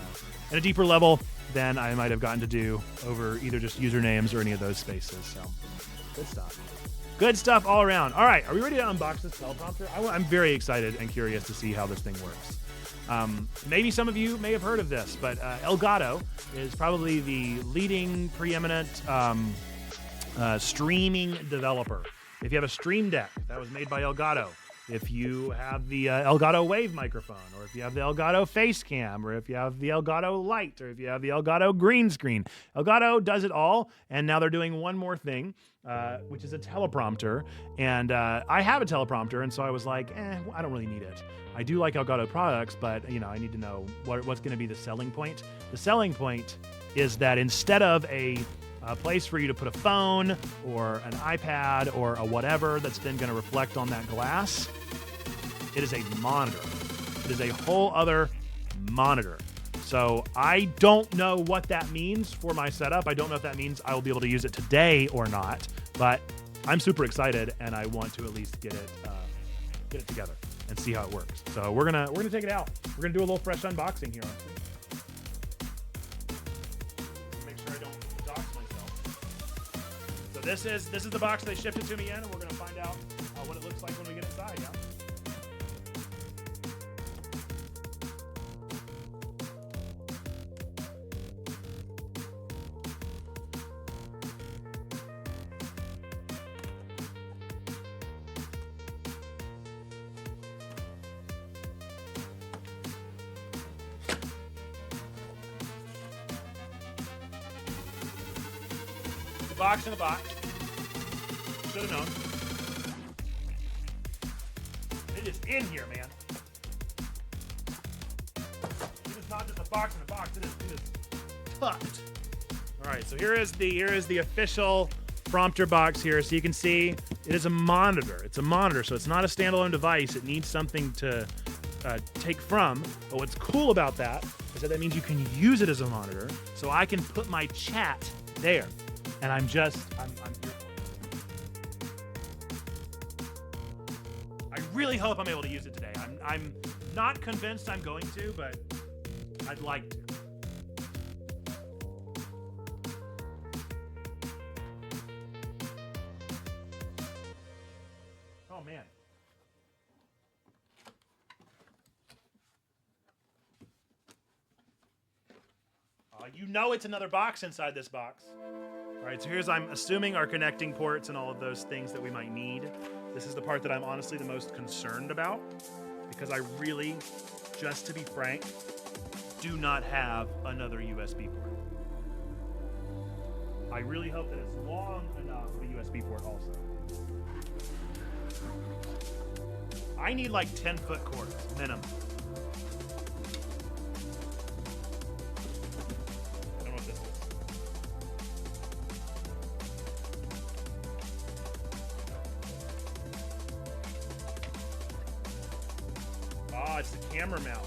at a deeper level than I might have gotten to do over either just usernames or any of those spaces. So, good stuff. Good stuff all around. All right, are we ready to unbox this teleprompter? I'm very excited and curious to see how this thing works. Maybe some of you may have heard of this, but Elgato is probably the leading preeminent streaming developer. If you have a Stream Deck, that was made by Elgato. If you have the Elgato Wave microphone, or if you have the Elgato Face Cam, or if you have the Elgato Light, or if you have the Elgato Green Screen, Elgato does it all, and now they're doing one more thing, which is a teleprompter. And I have a teleprompter, and so I was like, I don't really need it. I do like Elgato products, but I need to know what's going to be the selling point. The selling point is that instead of a place for you to put a phone or an iPad or a whatever that's then going to reflect on that glass, it is a monitor. It is a whole other monitor. So I don't know what that means for my setup. I don't know if that means I will be able to use it today or not, but I'm super excited and I want to at least get it together and see how it works. So we're gonna take it out. We're gonna do a little fresh unboxing here. This is the box they shipped it to me in, and we're going to find out what it looks like when we get inside, yeah? Box in a box. Should have known. It is in here, man. It is not just a box in a box. It is tucked. All right, so here is the official prompter box here. So you can see it is a monitor. It's a monitor, so it's not a standalone device. It needs something to take from. But what's cool about that is that means you can use it as a monitor. So I can put my chat there. And I'm here for it. I really hope I'm able to use it today. I'm not convinced I'm going to, but I'd like to. Oh, man. It's another box inside this box. All right, so here's, I'm assuming, our connecting ports and all of those things that we might need. This is the part that I'm honestly the most concerned about because I really, just to be frank, do not have another USB port. I really hope that it's long enough of a USB port also. I need like 10-foot cords minimum. I don't know what this is. Ah, it's the camera mount.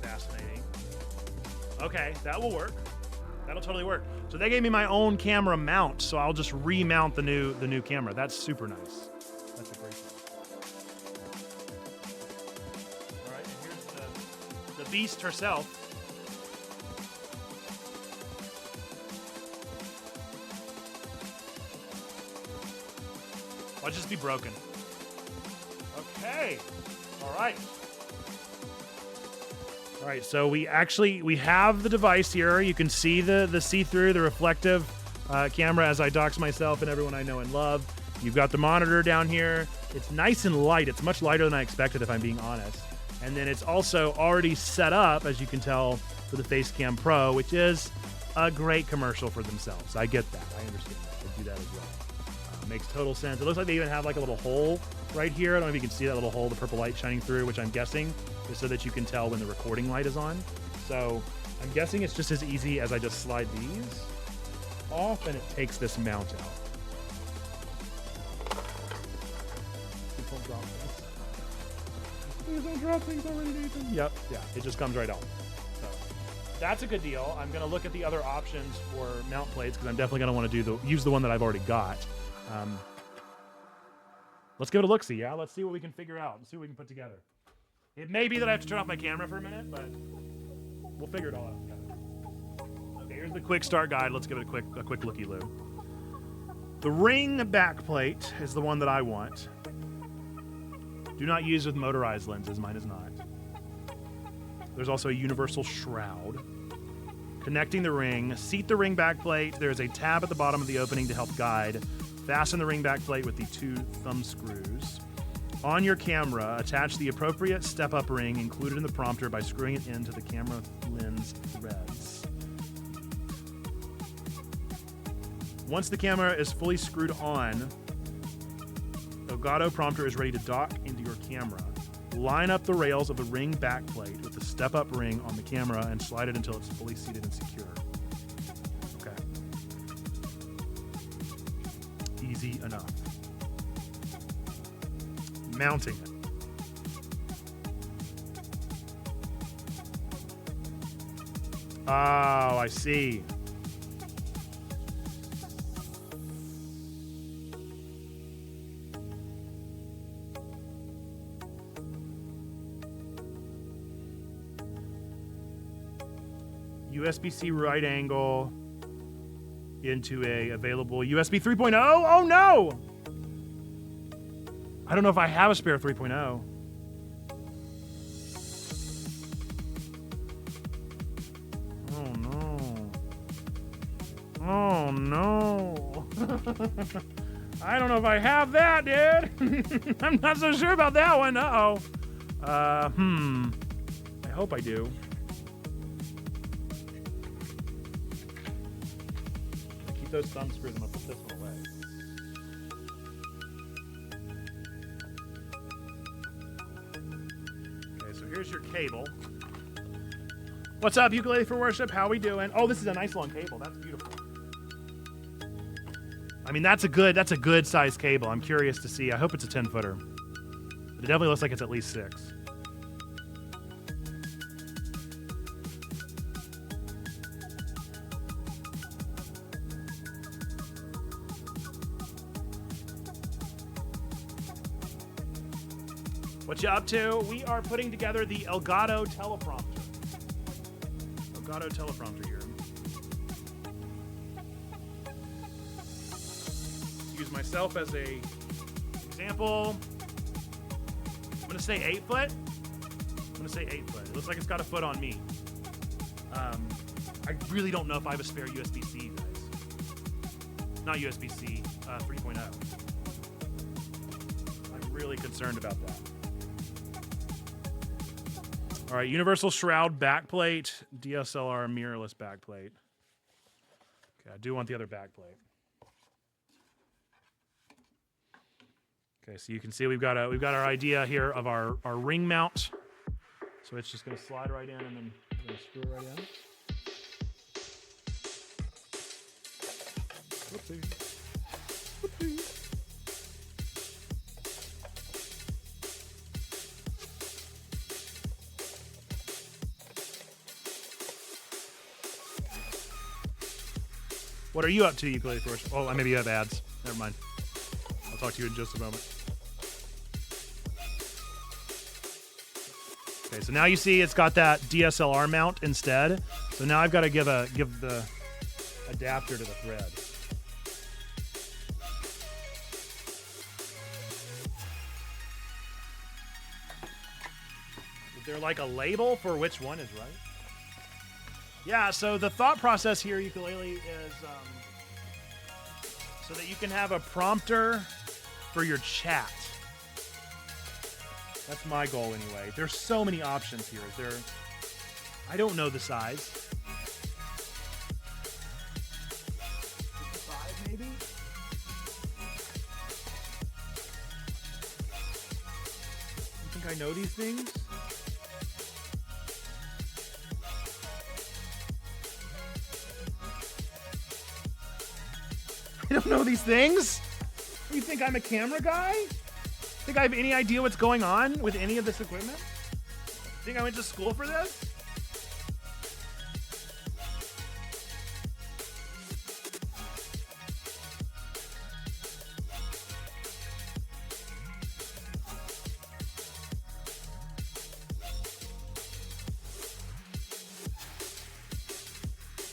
Fascinating. Okay, that will work. That'll totally work. So they gave me my own camera mount, so I'll just remount the new camera. That's super nice. That's a great thing. All right, and here's the beast herself. Watch this be broken. Okay. All right. All right, so we have the device here. You can see the see-through, the reflective camera as I dox myself and everyone I know and love. You've got the monitor down here. It's nice and light. It's much lighter than I expected, if I'm being honest. And then it's also already set up, as you can tell, for the Facecam Pro, which is a great commercial for themselves. I get that. I understand that. I do that as well. Makes total sense. It looks like they even have like a little hole right here. I don't know if you can see that little hole, the purple light shining through, which I'm guessing is so that you can tell when the recording light is on. So I'm guessing it's just as easy as I just slide these off and it takes this mount out. Please don't drop things. Please don't drop things already, Nathan. Yep, yeah, it just comes right out. So that's a good deal. I'm gonna look at the other options for mount plates because I'm definitely gonna want to use the one that I've already got. Let's give it a look-see, yeah? Let's see what we can figure out and see what we can put together. It may be that I have to turn off my camera for a minute, but we'll figure it all out together. Okay, here's the quick start guide. Let's give it a quick looky-loo. The ring backplate is the one that I want. Do not use with motorized lenses. Mine is not. There's also a universal shroud. Connecting the ring. Seat the ring backplate. There is a tab at the bottom of the opening to help guide. Fasten the ring backplate with the 2 thumb screws. On your camera, attach the appropriate step-up ring included in the prompter by screwing it into the camera lens threads. Once the camera is fully screwed on, Elgato prompter is ready to dock into your camera. Line up the rails of the ring backplate with the step-up ring on the camera and slide it until it's fully seated and secure. Okay. Easy enough. Mounting it. Oh, I see. USB-C right angle into a available USB 3.0. Oh no! I don't know if I have a spare 3.0. Oh no. Oh no. I don't know if I have that, dude. I'm not so sure about that one. Uh-oh. I hope I do. Keep those thumb screws. I'm gonna put this one away. Okay, so here's your cable. What's up, Ukulele for Worship? How we doing? Oh, this is a nice long cable. That's beautiful. I mean, that's a good size cable. I'm curious to see. I hope it's a 10-footer. But it definitely looks like it's at least 6. What you up to? We are putting together the Elgato Teleprompter. Elgato Teleprompter here. Use myself as a example. I'm gonna say 8 foot. I'm gonna say 8 foot. It looks like it's got a foot on me. I really don't know if I have a spare USB-C, guys. Not USB-C, 3.0. I'm really concerned about that. All right, universal shroud backplate, DSLR mirrorless backplate. Okay, I do want the other backplate. Okay, so you can see we've got our idea here of our ring mount. So it's just going to slide right in and then we're going to screw it right in. Whoopsie. Whoopsie. What are you up to, Ukulele Thor's? Oh, maybe you have ads. Never mind. I'll talk to you in just a moment. Okay, so now you see it's got that DSLR mount instead. So now I've got to give the adapter to the thread. Is there like a label for which one is right? Yeah, so the thought process here, Ukulele, is so that you can have a prompter for your chat. That's my goal anyway. There's so many options here. I don't know the size. 55 maybe? You think I know these things? I don't know these things? You think I'm a camera guy? Think I have any idea what's going on with any of this equipment? Think I went to school for this?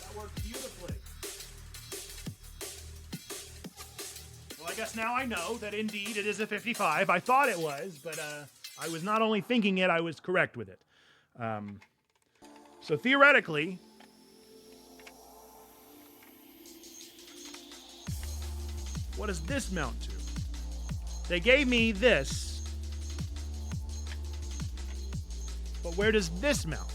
That worked beautifully. Well, I guess now I know that indeed it is a 55. I thought it was, but I was not only thinking it, I was correct with it. So theoretically, what does this mount to? They gave me this, but where does this mount?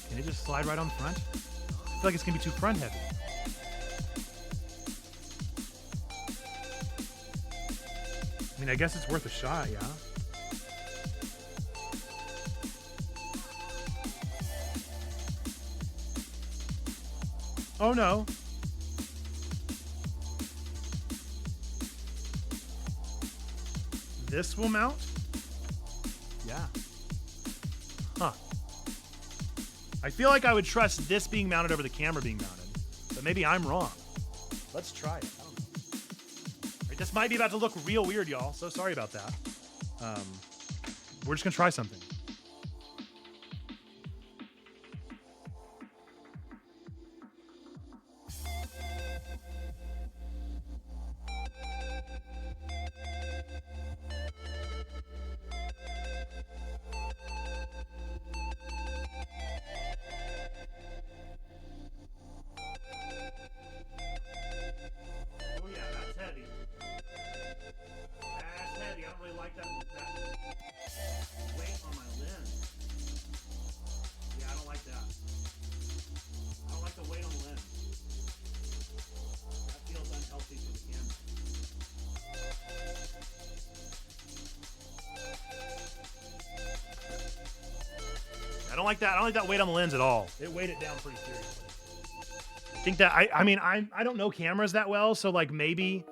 Can it just slide right on the front? I feel like it's gonna be too front heavy. I mean, I guess it's worth a shot, yeah. Oh no. This will mount? Yeah. Huh. I feel like I would trust this being mounted over the camera being mounted, but maybe I'm wrong. Let's try it. I don't know. All right, this might be about to look real weird, y'all. So sorry about that. We're just gonna try something. Oh yeah, that's heavy. That's heavy. I don't really like that weight on my lens. Yeah, I don't like that. I don't like the weight on the lens. That feels unhealthy for the camera. I don't like that. I don't like that weight on the lens at all. It weighed it down pretty seriously. I think that I mean I don't know cameras that well, so like maybe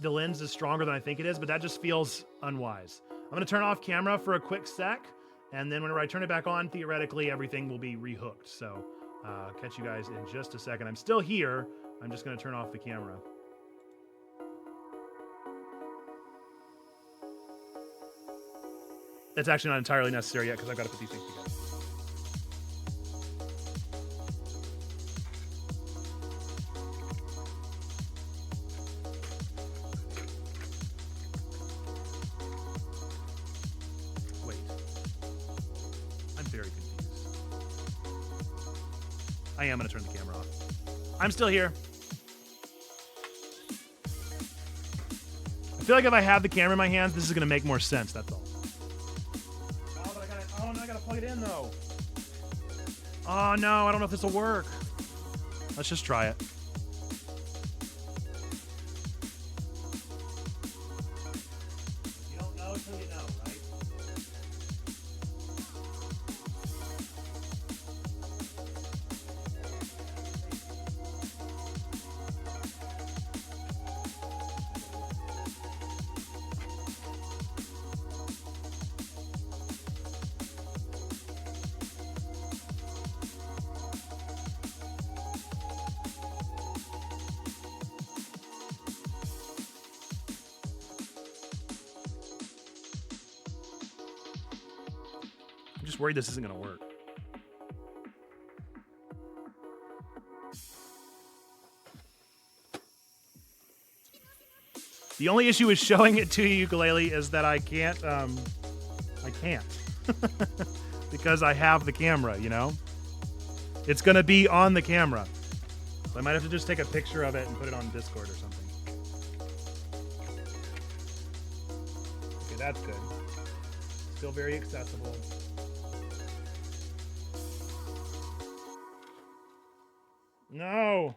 the lens is stronger than I think it is, but that just feels unwise. I'm gonna turn off camera for a quick sec, and then whenever I turn it back on, theoretically everything will be rehooked. So catch you guys in just a second. I'm still here. I'm just gonna turn off the camera. That's actually not entirely necessary yet because I've got to put these things together. Wait. I'm very confused. I am going to turn the camera off. I'm still here. I feel like if I have the camera in my hands, this is going to make more sense. That's all. Oh, but I got to plug it in, though. Oh, no. I don't know if this will work. Let's just try it. You don't know until you know, right? I'm just worried this isn't going to work. The only issue with showing it to you, ukulele, is that I can't, because I have the camera, you know? It's going to be on the camera. So I might have to just take a picture of it and put it on Discord or something. Okay, that's good. Still very accessible. No!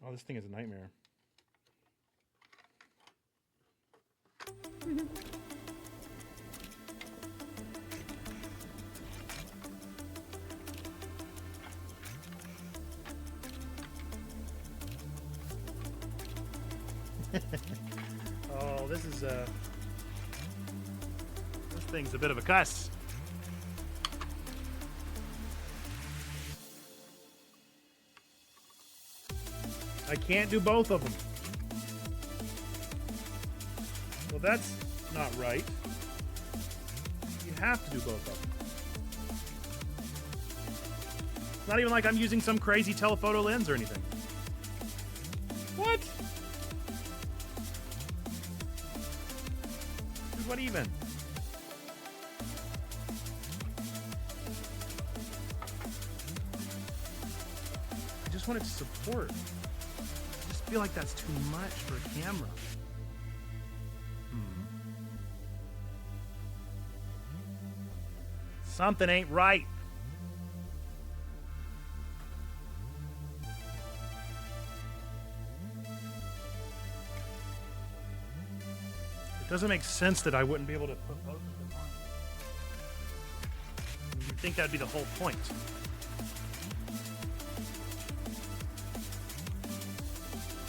Oh, this thing is a nightmare. Oh, this thing's a bit of a cuss. I can't do both of them. Well, that's not right. You have to do both of them. It's not even like I'm using some crazy telephoto lens or anything. What? Dude, what even? I just want it to support. I just feel like that's too much for a camera. Something ain't right. It doesn't make sense that I wouldn't be able to put both of them on. You'd think that'd be the whole point.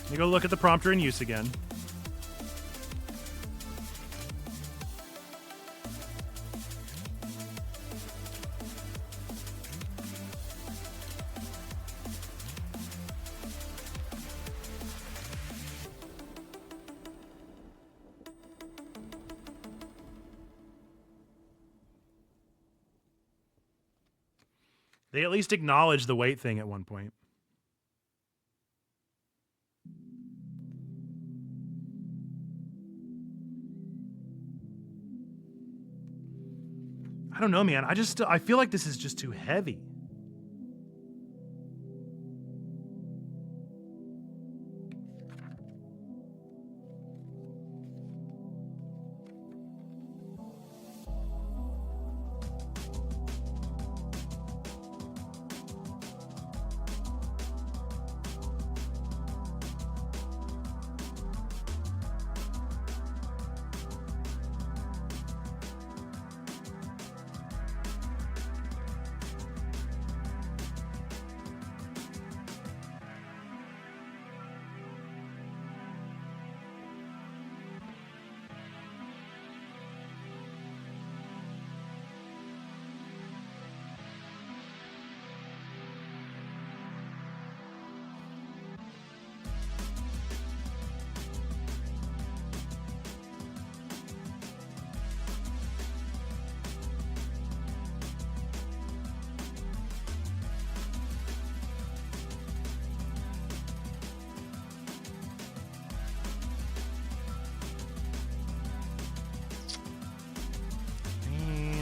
Let me go look at the prompter in use again. They at least acknowledged the weight thing at one point. I don't know, man. I feel like this is just too heavy.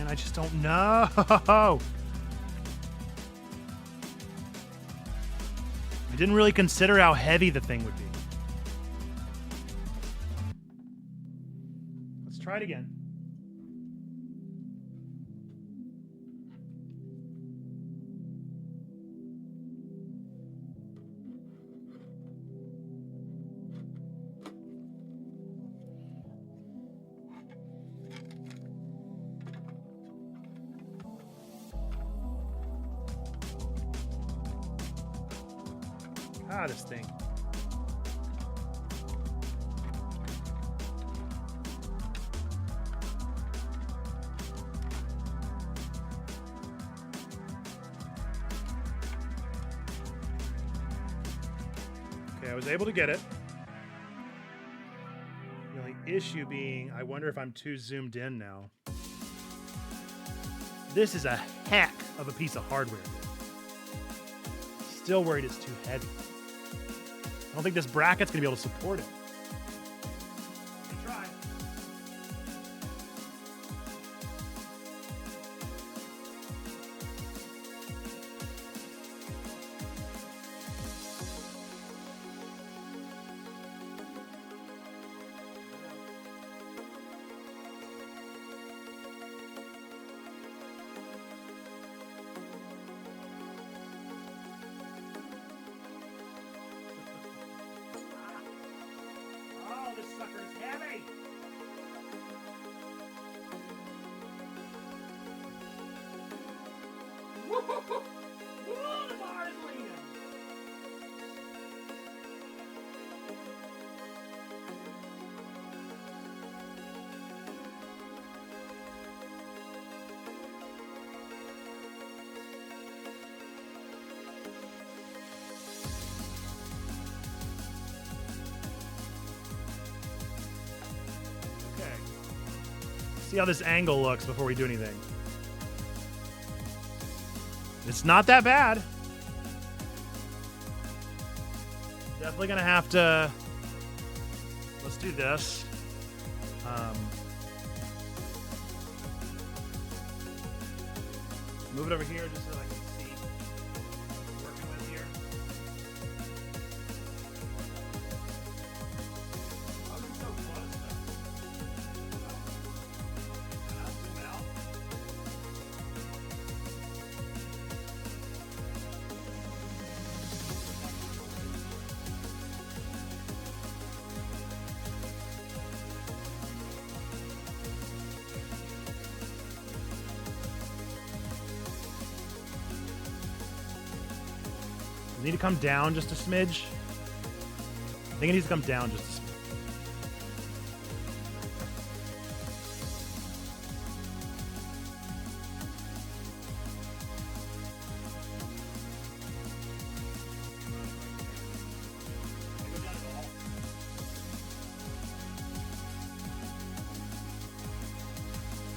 I just don't know. I didn't really consider how heavy the thing would be. Let's try it again. Ah, this thing. Okay, I was able to get it. The only issue being, I wonder if I'm too zoomed in now. This is a heck of a piece of hardware. Still worried it's too heavy. I don't think this bracket's gonna be able to support it. Let me try. This sucker's heavy. Whoa, the bar is leaning. See how this angle looks before we do anything. It's not that bad. Definitely gonna have to. Let's do this. Move it over here just so I can see what we're working with here. Oh, it's so close though. Zoom out. Does it need to come down just a smidge? I think it needs to come down just a smidge.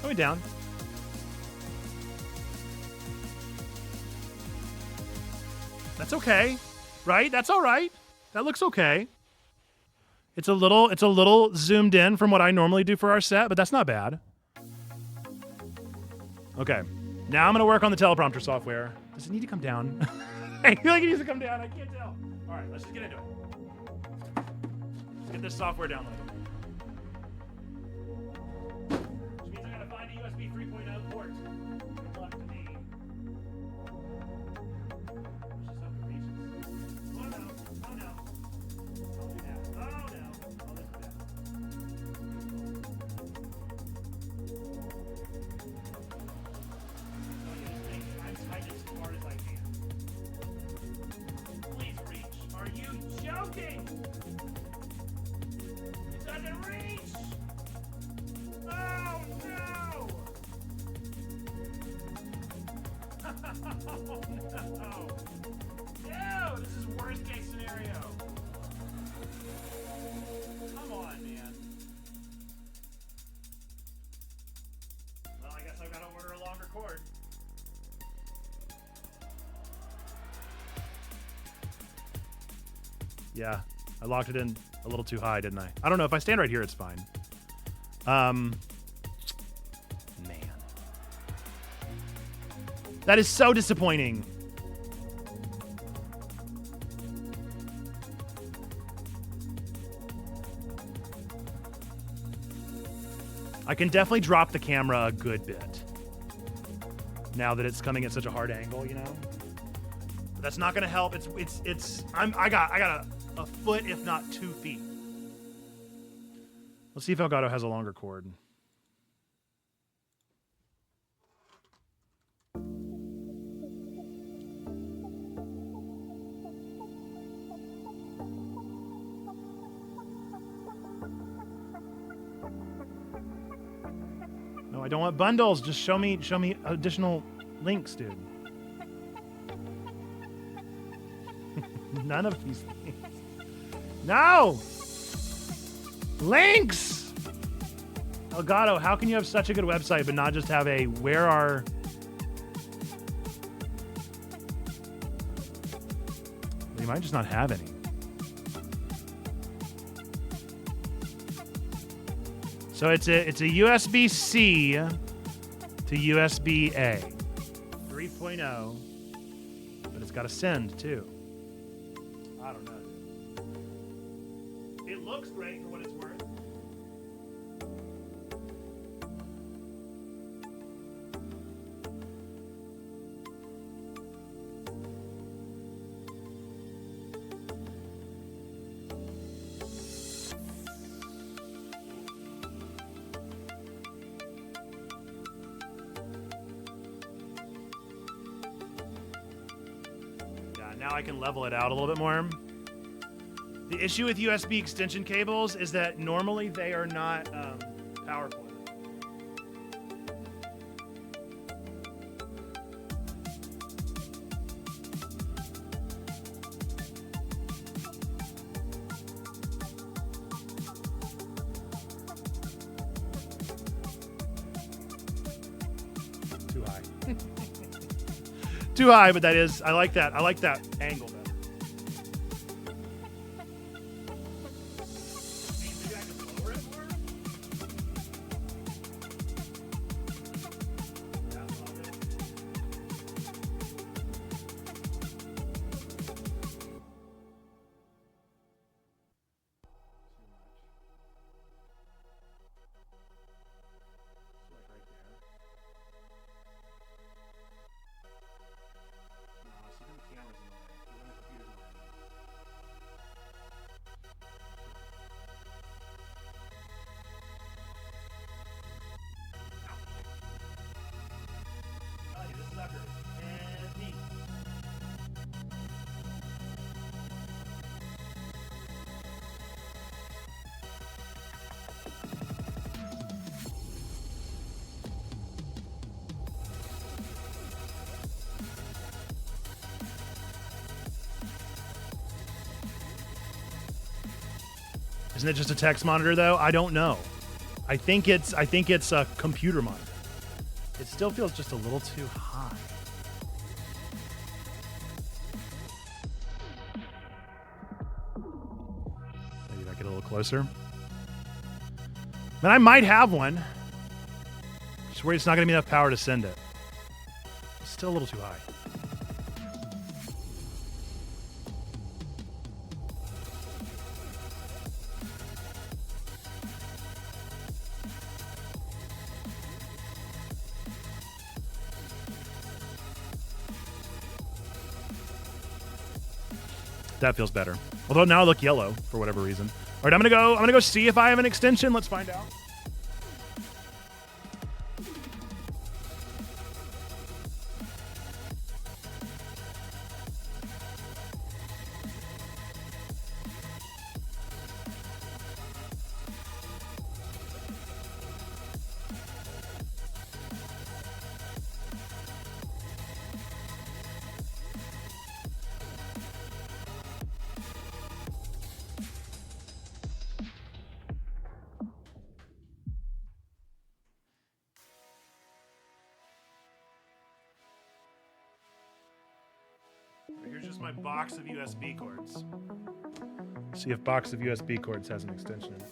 Going down. That's okay, right? That's all right. That looks okay. It's a little zoomed in from what I normally do for our set, but that's not bad. Okay, now I'm gonna work on the teleprompter software. Does it need to come down? I feel like it needs to come down. I can't tell. All right, let's just get into it. Let's get this software downloaded. Which means I gotta find a USB 3.0 port. Good luck to me. Joking! It doesn't reach! Oh no! Oh no! No! This is worst case scenario. Come on, man. Well, I guess I've got to order a longer cord. Yeah, I locked it in a little too high, didn't I? I don't know. If I stand right here, it's fine. Man. That is so disappointing. I can definitely drop the camera a good bit now that it's coming at such a hard angle, you know. But that's not gonna help. I got a foot, if not 2 feet. Let's see if Elgato has a longer cord. No, I don't want bundles. Just show me additional links, dude. None of these things. No! Links! Elgato, how can you have such a good website but not just have a where are... Well, you might just not have any. So it's a USB-C to USB-A. 3.0. But it's got a send too. I don't know. It looks great for what it's worth. Now I can level it out a little bit more. The issue with USB extension cables is that normally they are not powerful. Too high. Too high, but that is, I like that. I like that angle better. Maybe I can lower it more? Yeah, a little bit. Like right there. Cameras in the way. Even the computer's in the way. Oh, this sucker. And me. Isn't it just a text monitor though? I don't know. I think it's a computer monitor. It still feels just a little too high. Maybe I get a little closer. Then I might have one. Just worried it's not gonna be enough power to send it. It's still a little too high. That feels better. Although now I look yellow for whatever reason. All right, I'm gonna go see if I have an extension. Let's find out. Here's just my box of USB cords. See if box of USB cords has an extension in it.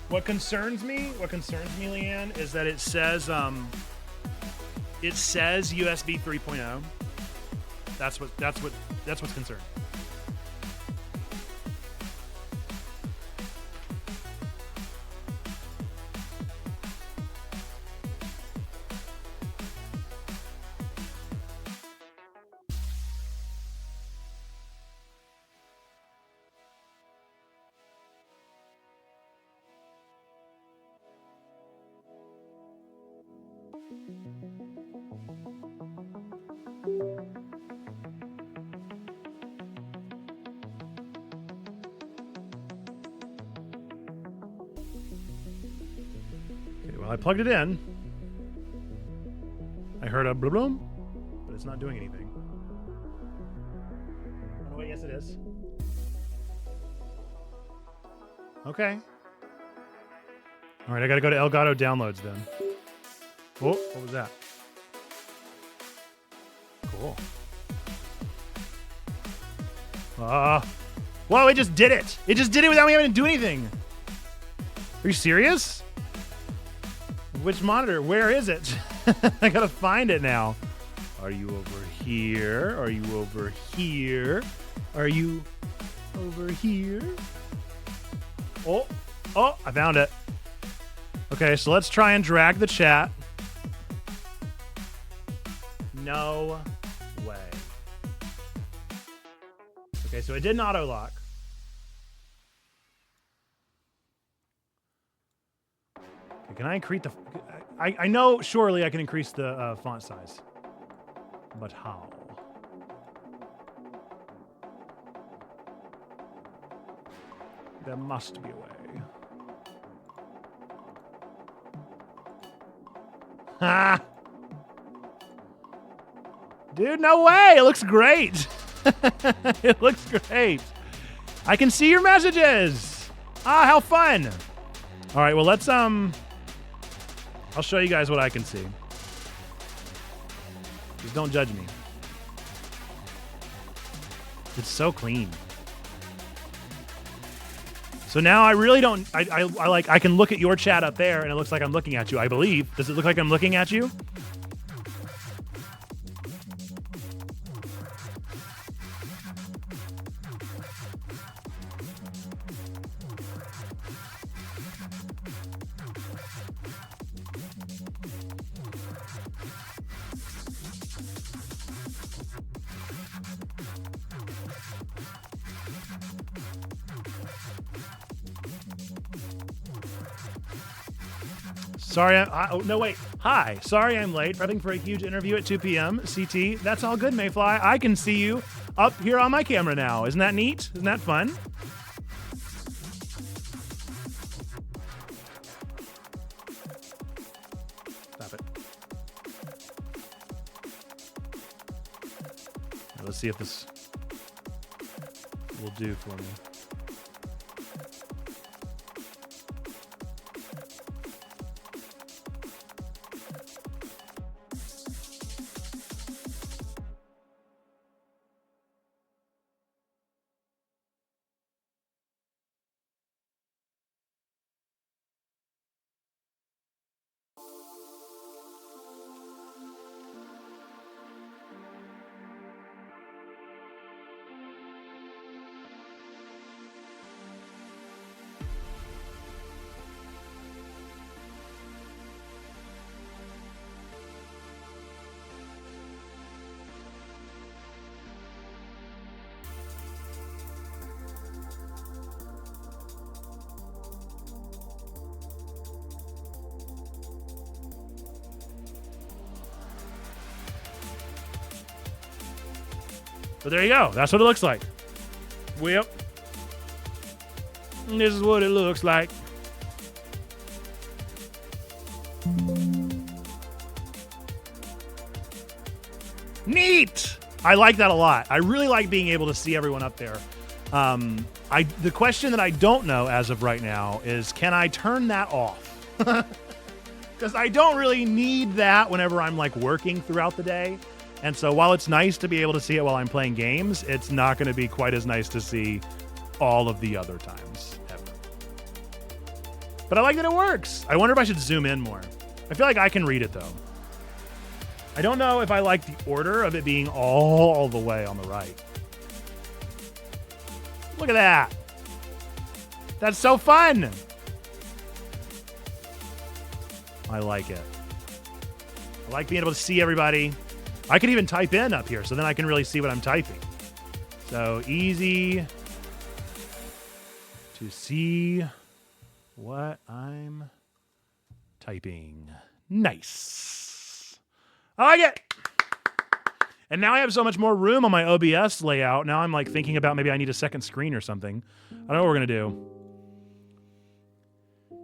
What concerns me, Leanne, is that it says USB 3.0. That's what's concerning. I plugged it in. I heard a bloom bloom, but it's not doing anything. Oh, wait, yes it is. Okay. All right, I gotta go to Elgato downloads then. Oh, what was that? Cool. Whoa, it just did it. It just did it without me having to do anything. Are you serious? Which monitor? Where is it? I gotta find it now. Are you over here? Are you over here? Are you over here? Oh, I found it. Okay, so let's try and drag the chat. No way. Okay, so it didn't auto lock. Can I increase the... I know surely I can increase the font size. But how? There must be a way. Ha! Dude, no way! It looks great! It looks great! I can see your messages! Ah, how fun! Alright, well let's, I'll show you guys what I can see. Just don't judge me. It's so clean. So now I really don't, I can look at your chat up there and it looks like I'm looking at you, I believe. Does it look like I'm looking at you? Sorry, oh, no, wait. Hi. Sorry I'm late. Prepping for a huge interview at 2 p.m. CT. That's all good, Mayfly. I can see you up here on my camera now. Isn't that neat? Isn't that fun? Stop it. Now, let's see if this will do for me. But there you go. That's what it looks like. Well, this is what it looks like. Neat! I like that a lot. I really like being able to see everyone up there. The question that I don't know as of right now is, can I turn that off? Because I don't really need that whenever I'm like working throughout the day. And so while it's nice to be able to see it while I'm playing games, it's not going to be quite as nice to see all of the other times ever. But I like that it works. I wonder if I should zoom in more. I feel like I can read it, though. I don't know if I like the order of it being all the way on the right. Look at that. That's so fun. I like it. I like being able to see everybody. I can even type in up here, so then I can really see what I'm typing. So easy to see what I'm typing. Nice. I like it. And now I have so much more room on my OBS layout. Now I'm like thinking about maybe I need a second screen or something. I don't know what we're going to do.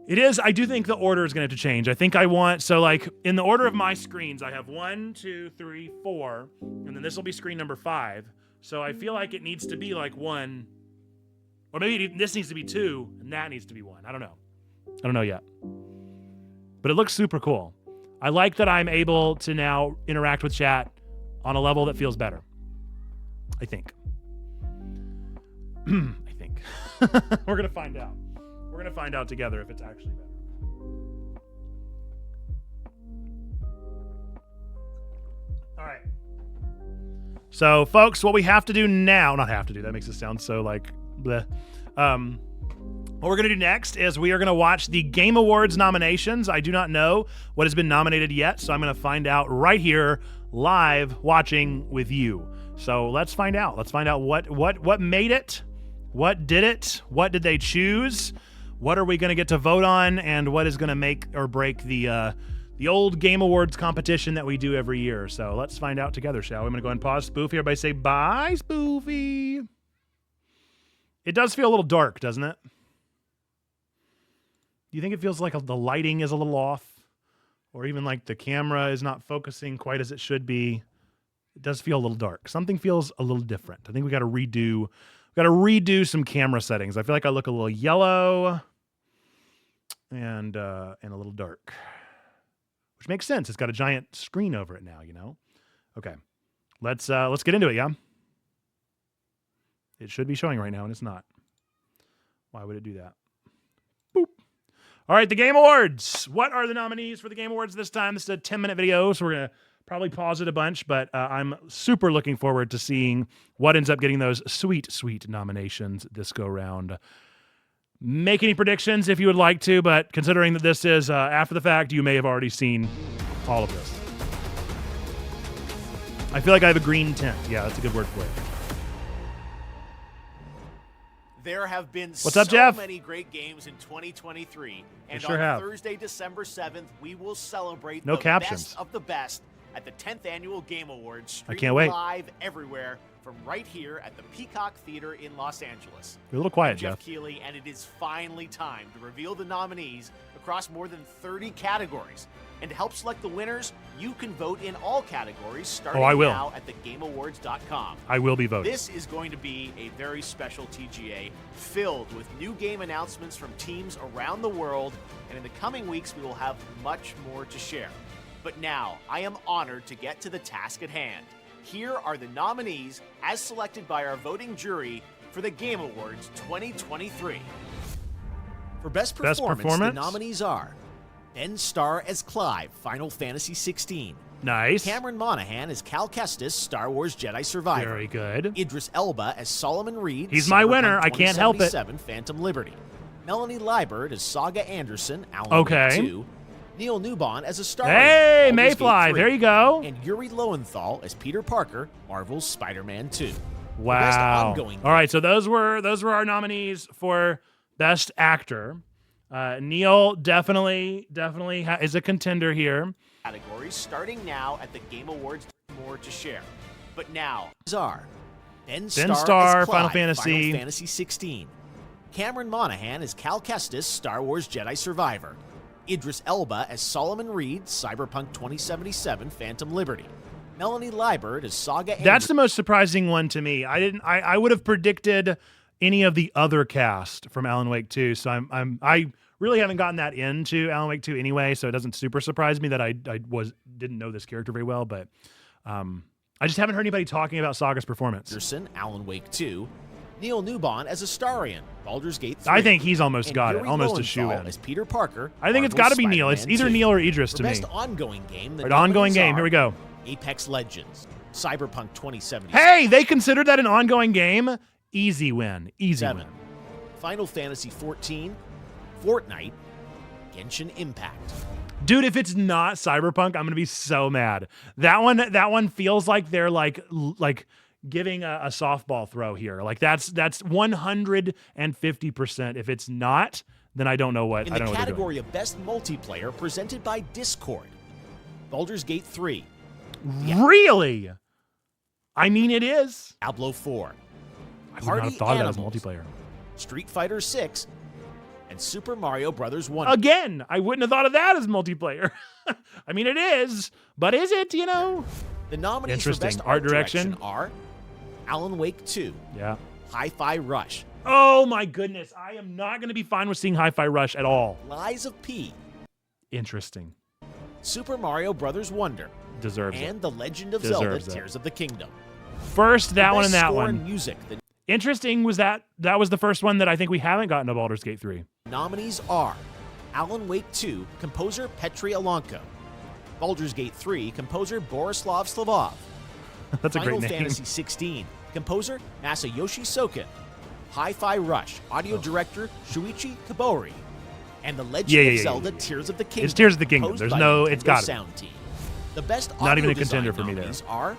It is, I do think the order is going to have to change. I think I want, so like in the order of my screens, I have 1, 2, 3, 4, and then this will be screen number 5. So I feel like it needs to be like 1, or maybe this needs to be 2, and that needs to be 1. I don't know. I don't know yet. But it looks super cool. I like that I'm able to now interact with chat on a level that feels better. I think. I think. We're going to find out. We're going to find out together if it's actually better. All right. So, folks, what we have to do now, not have to do, that makes it sound so like bleh. What we're going to do next is we are going to watch the Game Awards nominations. I do not know what has been nominated yet, so I'm going to find out right here live watching with you. So let's find out. Let's find out what made it, what did it, what did they choose, what are we going to get to vote on, and what is going to make or break the old Game Awards competition that we do every year. So let's find out together, shall we? I'm going to go ahead and pause Spoofy. Everybody say bye, Spoofy. It does feel a little dark, doesn't it? Do you think it feels like the lighting is a little off? Or even like the camera is not focusing quite as it should be? It does feel a little dark. Something feels a little different. I think we got to redo some camera settings. I feel like I look a little yellow and a little dark. Which makes sense. It's got a giant screen over it now, you know? Okay. Let's get into it, yeah? It should be showing right now, and it's not. Why would it do that? Boop. All right, the Game Awards. What are the nominees for the Game Awards this time? This is a 10-minute video, so we're going to probably pause it a bunch, but I'm super looking forward to seeing what ends up getting those sweet, sweet nominations this go-round. Make any predictions if you would like to, but considering that this is after the fact, you may have already seen all of this. I feel like I have a green tint. Yeah, that's a good word for it. There have been many great games in 2023, and on Thursday, December 7th, we will celebrate the best of the best at the 10th Annual Game Awards, streaming live everywhere from right here at the Peacock Theater in Los Angeles. You're a little quiet, I'm Jeff Keighley, and it is finally time to reveal the nominees across more than 30 categories. And to help select the winners, you can vote in all categories starting now at thegameawards.com. I will be voting. This is going to be a very special TGA filled with new game announcements from teams around the world, and in the coming weeks we will have much more to share. But now, I am honored to get to the task at hand. Here are the nominees as selected by our voting jury for the Game Awards 2023. For Best Performance, the nominees are Ben Starr as Clive, Final Fantasy XVI. Nice. Cameron Monaghan as Cal Kestis, Star Wars Jedi Survivor. Very good. Idris Elba as Solomon Reed. He's my winner. I can't help it. Phantom Liberty. Melanie Liebert as Saga Anderson, Alan Wake 2. Neil Newbon as a Star Wars. Hey, Mayfly. There you go. And Yuri Lowenthal as Peter Parker, Marvel's Spider-Man 2. Wow. All right, so those were our nominees for Best Actor. Neil definitely is a contender here. Categories starting now at the Game Awards. More to share, but now are Ben Starr, Final Fantasy 16. Cameron Monaghan as Cal Kestis, Star Wars Jedi Survivor. Idris Elba as Solomon Reed, Cyberpunk 2077, Phantom Liberty. Melanie Liebert as Saga Anderson. That's the most surprising one to me. I would have predicted any of the other cast from Alan Wake 2. So I really haven't gotten that into Alan Wake 2 anyway, so it doesn't super surprise me that I didn't know this character very well, but I just haven't heard anybody talking about Saga's performance. Alan Wake 2. Neil Newbon as Astarion, Baldur's Gate 3. I think he's almost and got it. Yuri Almost a Lowenthal shoe-in. as Peter Parker. I think it's got to be Neil. It's either Neil or Idris to me. Best ongoing game. Right, ongoing game. Here we go. Apex Legends, Cyberpunk 2077. Hey, they considered that an ongoing game. Easy win. Easy win. Final Fantasy 14, Fortnite, Genshin Impact. Dude, if it's not Cyberpunk, I'm gonna be so mad. That one feels like they're like giving a softball throw here. Like that's 150%. If it's not, then I don't know what. In the category of best multiplayer, presented by Discord, Baldur's Gate 3. Really? I mean, it is. Diablo 4. I would not have thought of that as multiplayer. Street Fighter 6. And Super Mario Brothers 1. Again, I wouldn't have thought of that as multiplayer. I mean, it is, but is it, you know? The nominees for best art direction are Alan Wake 2. Yeah. Hi-Fi Rush. Oh my goodness. I am not going to be fine with seeing Hi-Fi Rush at all. Lies of P. Interesting. Super Mario Brothers Wonder. Deserves and it. The Legend of Deserves Zelda Tears of the Kingdom. First, that one and that score one. in music. Interesting was that was the first one that I think we haven't gotten to Baldur's Gate 3. Nominees are Alan Wake 2, composer Petri Alonko. Baldur's Gate 3, composer Borislav Slavov. That's a great name. Final Fantasy 16, composer Masayoshi Soken. Hi-Fi Rush, audio director Shuichi Kobori. And The Legend of Zelda Tears of the Kingdom. It's Tears of the Kingdom. There's no, it's got sound team. The best not even a audio contender design for me there. nominees are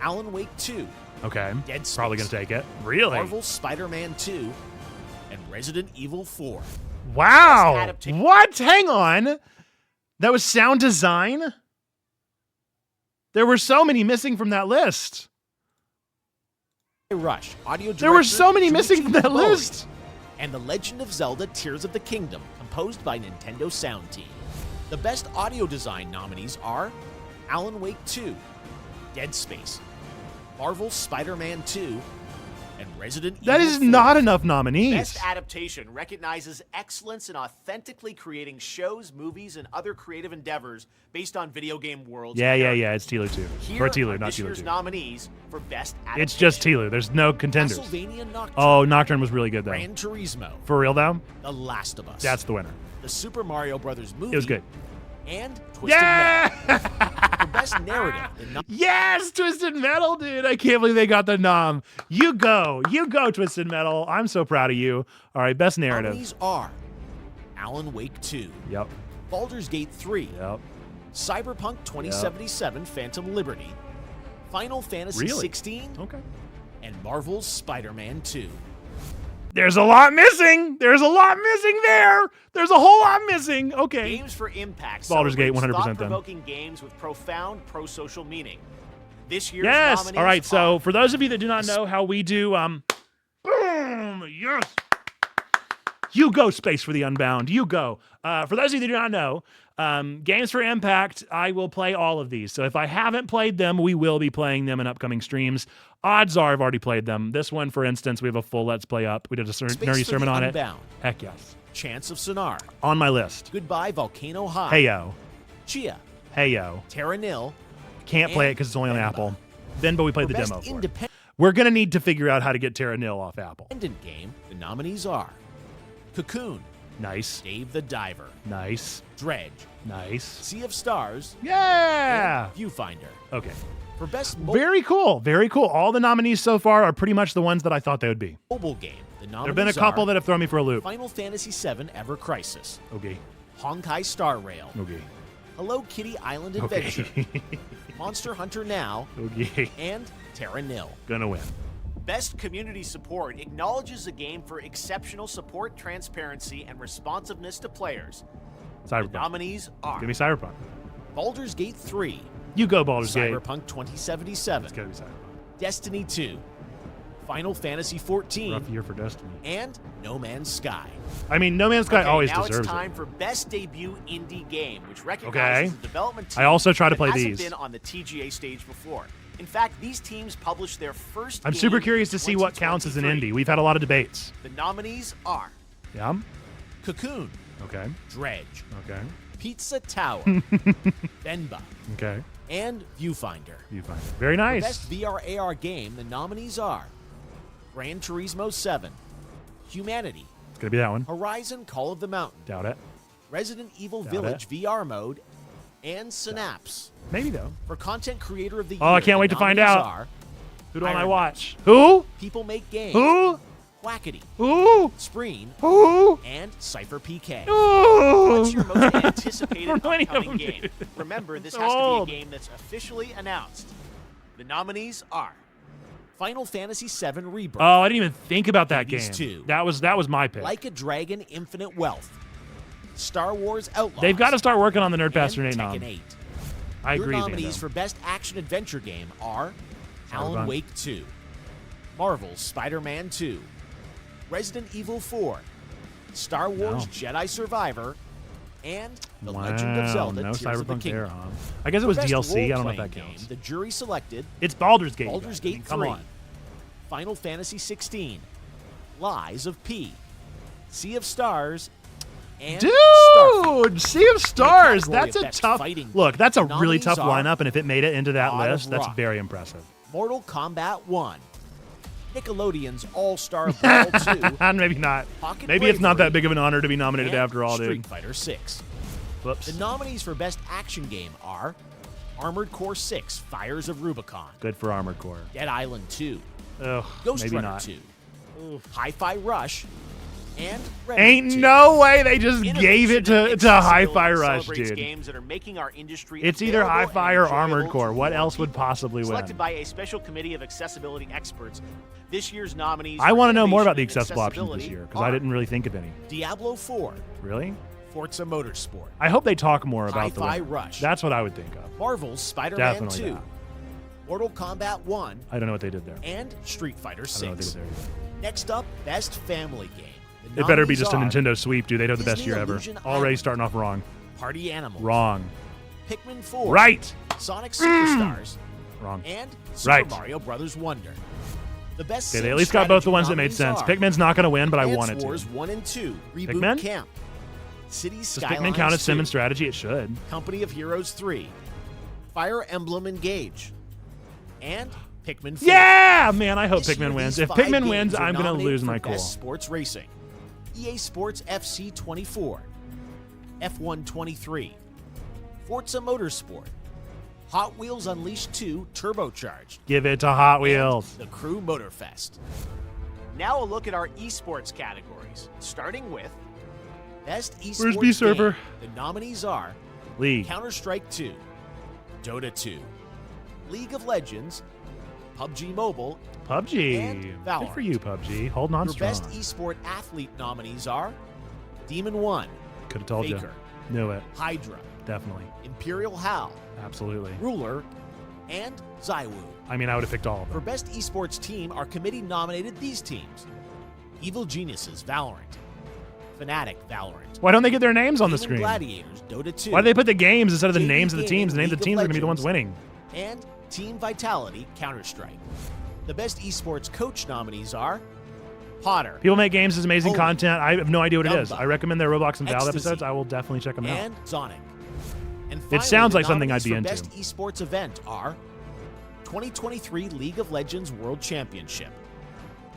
Alan Wake 2. Okay. Dead Space, probably going to take it. Really? Marvel's Spider-Man 2, and Resident Evil 4. Wow. What? Hang on. That was sound design? There were so many missing from that list. Rush, audio director, there were so many missing from that list. And The Legend of Zelda Tears of the Kingdom, composed by Nintendo Sound Team. The best audio design nominees are Alan Wake 2, Dead Space, Marvel's Spider-Man 2, and Resident Evil 4. That is not enough nominees. Best Adaptation recognizes excellence in authentically creating shows, movies, and other creative endeavors based on video game worlds. Yeah. It's Tilu 2. Here or Tilu, are not this Tilu year's 2. nominees for Best Adaptation. It's just Tilu. There's no contenders. Castlevania Nocturne. Oh, Nocturne was really good, though. Gran Turismo. For real, though? The Last of Us. That's the winner. The Super Mario Brothers movie. It was good. And Twisted Metal. For Best Narrative. Yes, Twisted Metal, dude. I can't believe they got the nom. You go, Twisted Metal. I'm so proud of you. All right, Best Narrative. Nominees are Alan Wake 2. Yep. Baldur's Gate 3. Yep. Cyberpunk 2077 Phantom Liberty. Final Fantasy 16. Okay. And Marvel's Spider-Man 2. There's a lot missing. There's a lot missing there. There's a whole lot missing. Okay. Games for Impact. Baldur's Gate 100% then. Thought-provoking games with profound pro-social meaning. This year's yes. nominees All right. So are for those of you that do not know how we do, boom. Yes. You go, Space for the Unbound. You go. For those of you that do not know, games for Impact, I will play all of these. So if I haven't played them, we will be playing them in upcoming streams. Odds are I've already played them. This one, for instance, we have a full Let's Play up. We did a nerdy sermon on Unbound. it. Heck yes. Chance of Sonar. On my list. Goodbye Volcano High. Hey, yo. Chia. Hey, yo. Terra Nil. Can't play it because it's only on Apple. Then, but we played the demo for it. Independent We're going to need to figure out how to get Terra Nil off Apple. game, the nominees are Cocoon. Nice. Dave the Diver. Nice. Dredge. Nice. Sea of Stars. Yeah. And Viewfinder. Okay. For best Very cool. Very cool. All the nominees so far are pretty much the ones that I thought they would be. mobile game, the nominees There have been a couple that have thrown me for a loop. Final Fantasy VII Ever Crisis. Okay. Honkai Star Rail. Okay. Hello Kitty Island Okay. Adventure. Monster Hunter Now. Okay. And Terra Nil. Gonna win. Best Community Support acknowledges the game for exceptional support, transparency, and responsiveness to players. Cyberpunk. The nominees are Give me Cyberpunk. Baldur's Gate 3. You go, Baldur's Gate. Cyberpunk 2077. It's gotta be Cyberpunk. Destiny 2. Final Fantasy 14. Rough year for Destiny. And No Man's Sky. I mean, No Man's Sky always now deserves it's time it. for Best Debut Indie Game, which recognizes the development team I also try to that play hasn't these. been on the TGA stage before. In fact, these teams published their first I'm game super curious to see what counts as an 2023. indie. We've had a lot of debates. The nominees are Yeah. Cocoon, Okay. Dredge, Okay. Pizza Tower, Venba, Okay. and Viewfinder. You find it. Very For nice. Best VR AR game, the nominees are Gran Turismo 7, Humanity, It's going to be that one. Horizon Call of the Mountain, Doubt it. Resident Evil Doubt Village VR mode, and Synapse. Maybe, though. For Content Creator of the Year, Oh, I can't the wait to find nominees out. are Who do I Iron watch? Who? People Make Games, Who? Wackety, Who? Spreen, Who? and Cypher PK. Who? What's your most anticipated I don't know any of upcoming them, game? dude. Remember, this So has to old. be a game that's officially announced. The nominees are Final Fantasy VII Rebirth, Oh, I didn't even think about that Hades game. 2. That was my pick. Like a Dragon Infinite Wealth, Star Wars Outlaws. They've got to start working on the Nerd and Pastor Nate Tekken Nom. 8. I Your agree, nominees Zando. for Best Action Adventure Game are Alan Cyberpunk. Wake 2, Marvel's Spider-Man 2, Resident Evil 4, Star Wars Jedi Survivor, and The Legend of Zelda no Tears of the Cyberpunk Kingdom. there, huh? I guess it For was Best DLC. I don't know if role-playing that counts. game, the jury selected It's Baldur's Gate. Baldur's guys. I mean, Gate come 3, on. Final Fantasy 16, Lies of P, Sea of Stars, and Starfield. Dude, Sea of Stars. category That's of a Best tough. Fighting Look, that's a game, really nominees tough are lineup, and if it made it into that God of list, that's Rock. very impressive. Mortal Kombat 1, Nickelodeon's All-Star Brawl 2, Maybe not. Pocket Maybe it's not Bravery, that big of an honor to be nominated and after all, Street dude. Fighter 6. Whoops. The nominees for Best Action Game are Armored Core 6, Fires of Rubicon, Good for Armored Core. Dead Island 2, Ugh, Ghost maybe Runner not. 2, Hi-Fi Rush, and Remnant Ain't 2. no way they just Innovation gave it and to accessibility Hi-Fi Rush, celebrates dude. games that are making our industry It's either available Hi-Fi and or enjoyable Armored to Core. What more else would people. possibly win? Selected by a special committee of accessibility experts. This year's nominees I for want to know more about the innovation and accessible options this accessibility year because I are didn't really think of any. Diablo 4, Really? Forza Motorsport, I hope they talk more about the Hi-Fi winner. Rush. That's what I would think of. Marvel's Spider-Man Definitely 2, that. Mortal Kombat 1, I don't know what they did there. and Street Fighter I don't know what they 6. did there either. Next up, Best Family Game. The It better be nominees just a are Nintendo sweep, dude. They'd have the best Disney year ever. Illusion Already Island, starting off wrong. Party Animals, Wrong. Pikmin 4, Right. Sonic Superstars, Wrong. and Super Right. Mario Brothers Wonder. The best Okay, they sim at least got both the strategy ones that made nominees sense. are Pikmin's not going to win, but I Dance wanted to. Wars 1 and 2, Reboot Pikmin? Camp, Cities Does Skylines Pikmin count as 2, sim and strategy? It should. Company of Heroes 3, Fire Emblem Engage, and Pikmin 4. Yeah, man, I hope This year, Pikmin wins. these If 5 Pikmin wins, games are I'm going to nominated lose for my cool. Best Sports Racing, EA Sports FC 24, F1 23, Forza Motorsport, Hot Wheels Unleashed 2 Turbocharged, Give it to Hot and Wheels. the Crew Motorfest. Now a look at our esports categories, starting with Best Esports Where's B-Server? Game. The nominees are League. Counter-Strike 2, Dota 2, League of Legends, PUBG Mobile. PUBG. and Good for Valorant. you, PUBG. Holding on Your strong. best esport athlete nominees are Demon 1, Could have told Faker, you. Knew it. Hydra, Definitely. Imperial Hal, Absolutely. Ruler, and Zywoo. I mean, I would have picked all of For them. Best Esports Team, our committee nominated these teams: Evil Geniuses, Valorant; Fnatic, Valorant; Why don't they get their names on the Demon screen? Gladiators, Dota 2; Why do they put the games instead of the JV names of the Gaming, teams? The names of League the teams are going to be the ones Legends, winning. and Team Vitality, Counter-Strike. The Best Esports Coach nominees are Potter, People make games as amazing Holy, content. I have no idea what it is. Dumba, I recommend their Roblox and Valve Ecstasy, episodes. I will definitely check them out. and Sonic. And finally, sounds the like something I'd nominees be for into. Best Esports Event are 2023 League of Legends World Championship,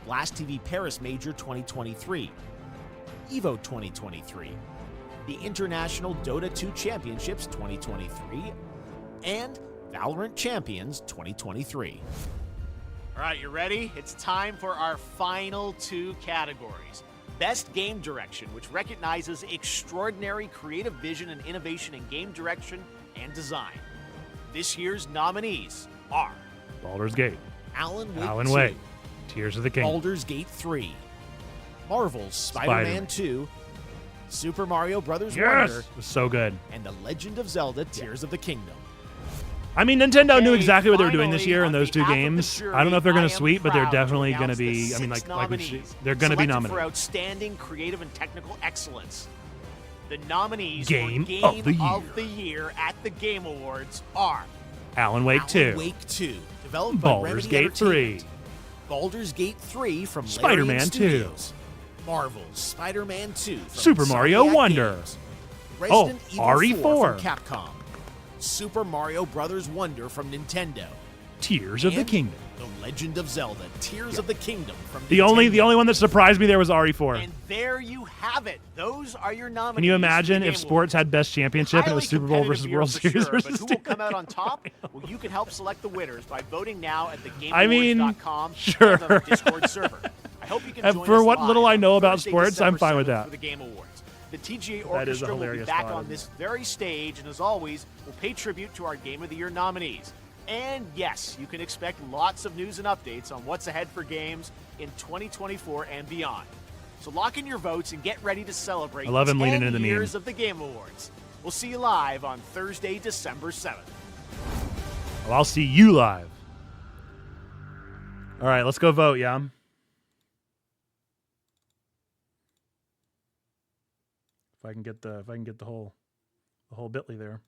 Blast TV Paris Major 2023, EVO 2023, the International Dota 2 Championships 2023, and Valorant Champions 2023. All right, you ready? It's time for our final two categories. Best Game Direction, which recognizes extraordinary creative vision and innovation in game direction and design. This year's nominees are Baldur's Gate. Alan Wake Alan 2, Wake. Tears of the Kingdom. Baldur's Gate 3, Marvel's Spider-Man 2, Super Mario Bros. Yes! Wonder, It was so good. and The Legend of Zelda Tears of the Kingdom. I mean, Nintendo knew Okay, exactly what they were doing this finally, year in on those two behalf of the games. jury, I don't know if they're going I to am sweep, but they're proud to definitely going to announce be. the I mean, six like nominees they're going to be selected nominated. for outstanding creative and technical excellence. The nominees Game for of the of the Year at the Game Awards are Alan Wake 2. Alan Wake 2, developed by Baldur's Remedy Gate 3. Entertainment. Baldur's Gate 3 from Spider-Man Larian 2. Studios. Marvel's Spider-Man 2 from Super Mario Insomniac Wonder. Games. Resident Evil RE4. 4 from Capcom. Super Mario Bros. Wonder from Nintendo. Tears of the And Kingdom. The Legend of Zelda: Tears of the Kingdom from The only Nintendo. one that surprised me there was RE4. And there you have it. Those are your nominees. Can you imagine for the if Game sports Awards. had best championship and it was Highly Super Bowl competitive versus year World for Series sure, versus but who will come out on top? Well, you can help select the winners by voting now at thegameawards.com sure. and on the Discord server. I hope you can And join for us what live little I on know about Thursday, sports, I'm December fine with 7th that. For the Game Awards. The TGA That is a Orchestra will be hilarious back thought. on this very stage, and as always, we'll pay tribute to our Game of the Year nominees. And yes, you can expect lots of news and updates on what's ahead for games in 2024 and beyond. So lock in your votes and get ready to celebrate I love him 10 leaning into the meme. years of the Game Awards. We'll see you live on Thursday, December 7th. Well, I'll see you live. All right, let's go vote, yeah? If I can get the whole Bitly there.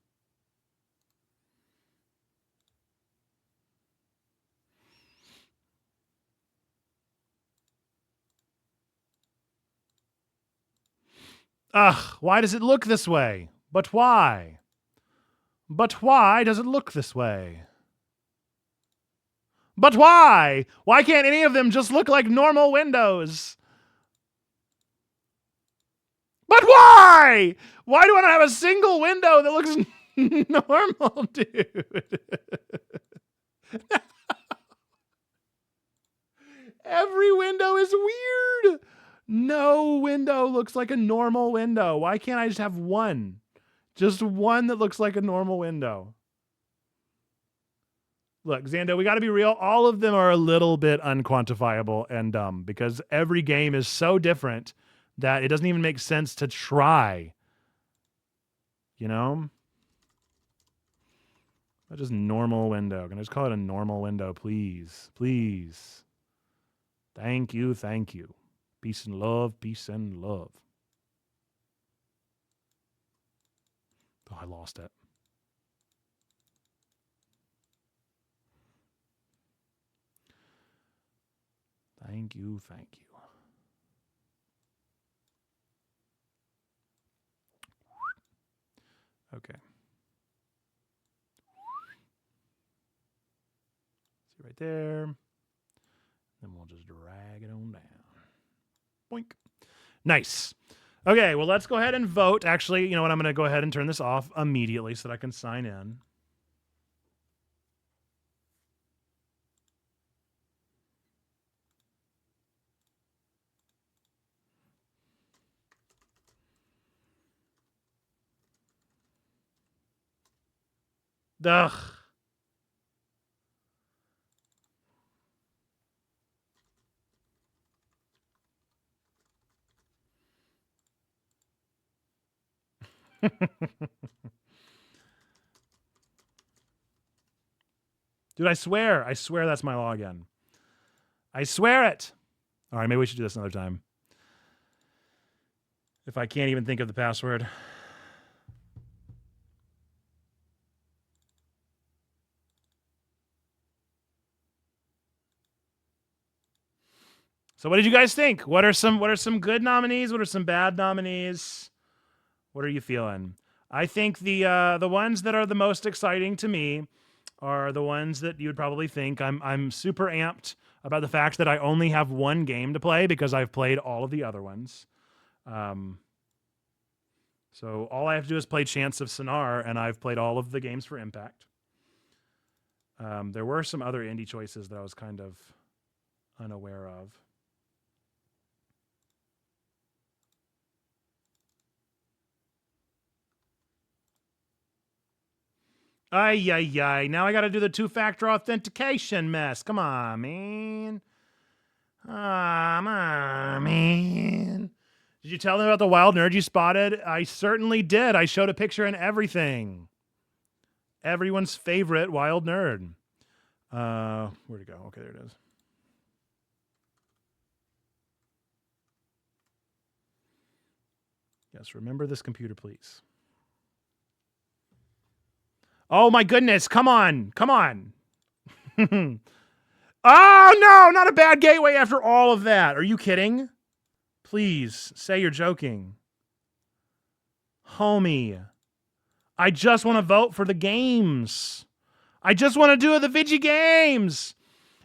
Ugh, why does it look this way? But why? But why does it look this way? But why? Why can't any of them just look like normal windows? But why? Why do I not have a single window that looks normal, dude? Every window is weird. No window looks like a normal window. Why can't I just have one? Just one that looks like a normal window. Look, Xando, we got to be real. All of them are a little bit unquantifiable and dumb because every game is so different that it doesn't even make sense to try. You know? Just normal window. Can I just call it a normal window, please? Please. Thank you, thank you. Peace and love, peace and love. Oh, I lost it. Thank you, thank you. Okay. See right there. Then we'll just drag it on down. Boink. Nice. Okay, well, let's go ahead and vote. Actually, you know what? I'm going to go ahead and turn this off immediately so that I can sign in. Ugh. Dude, I swear that's my login. I swear it. All right, maybe we should do this another time. If I can't even think of the password. So what did you guys think? What are some good nominees? What are some bad nominees? What are you feeling? I think the ones that are the most exciting to me are the ones that you would probably think. I'm super amped about the fact that I only have one game to play because I've played all of the other ones. So all I have to do is play Chance of Sonar, and I've played all of the games for Impact. There were some other indie choices that I was kind of unaware of. Ay, ay, ay. Now I got to do the two-factor authentication mess. Come on, man. Come on, man. Did you tell them about the wild nerd you spotted? I certainly did. I showed a picture and everything. Everyone's favorite wild nerd. Where'd it go? Okay, there it is. Yes, remember this computer, please. Oh my goodness, come on. Come on. Oh no, not a bad gateway after all of that. Are you kidding? Please, say you're joking. Homie, I just want to vote for the games. I just want to do the Vigi games.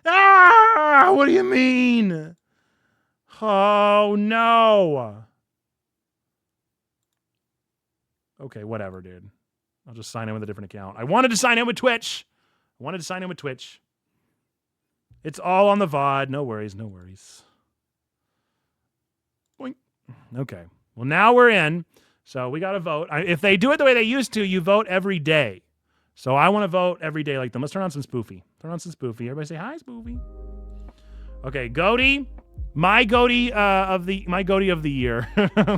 Ah, what do you mean? Oh, no. Okay, whatever, dude. I'll just sign in with a different account. I wanted to sign in with Twitch. It's all on the VOD. No worries, no worries. Boink. Okay. Well, now we're in. So we got to vote. If they do it the way they used to, you vote every day. So I want to vote every day like them. Let's turn on some Spoofy. Everybody say hi, Spoofy. Okay, Goatee. My Goatee of the year.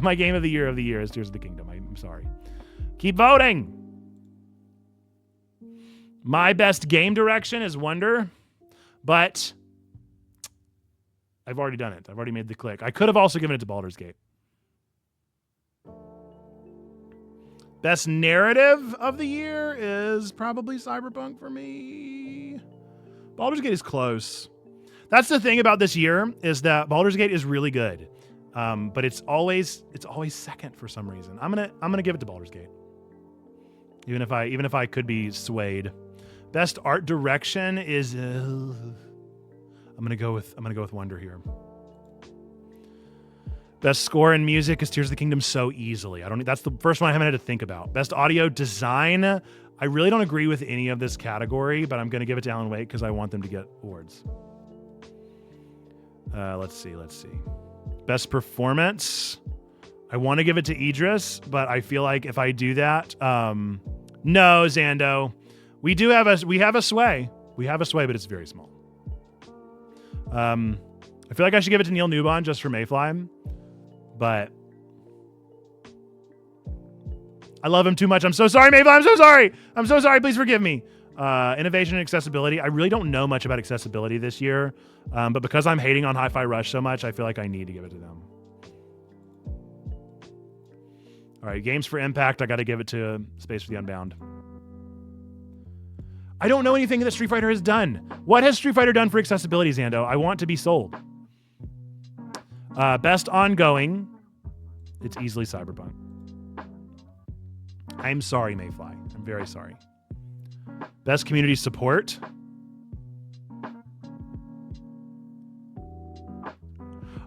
My game of the year is Tears of the Kingdom. I'm sorry. Keep voting. My best game direction is Wonder, but I've already done it. I've already made the click. I could have also given it to Baldur's Gate. Best narrative of the year is probably Cyberpunk for me. Baldur's Gate is close. That's the thing about this year is that Baldur's Gate is really good, but it's always second for some reason. I'm gonna give it to Baldur's Gate, even if I could be swayed. Best art direction is I'm gonna go with Wonder here. Best score and music is Tears of the Kingdom so easily. That's the first one I haven't had to think about. Best audio design. I really don't agree with any of this category, but I'm going to give it to Alan Wake because I want them to get awards. Let's see. Best performance. I want to give it to Idris, but I feel like if I do that, no, Zando. We have a sway. But it's very small. I feel like I should give it to Neil Newbon just for Mayfly. But I love him too much. I'm so sorry, Mayfly. I'm so sorry. Please forgive me. Innovation and accessibility. I really don't know much about accessibility this year. But because I'm hating on Hi-Fi Rush so much, I feel like I need to give it to them. All right, games for impact. I got to give it to Space for the Unbound. I don't know anything that Street Fighter has done. What has Street Fighter done for accessibility, Zando? I want to be sold. Best ongoing. It's easily Cyberpunk. I'm sorry, Mayfly. I'm very sorry. Best community support.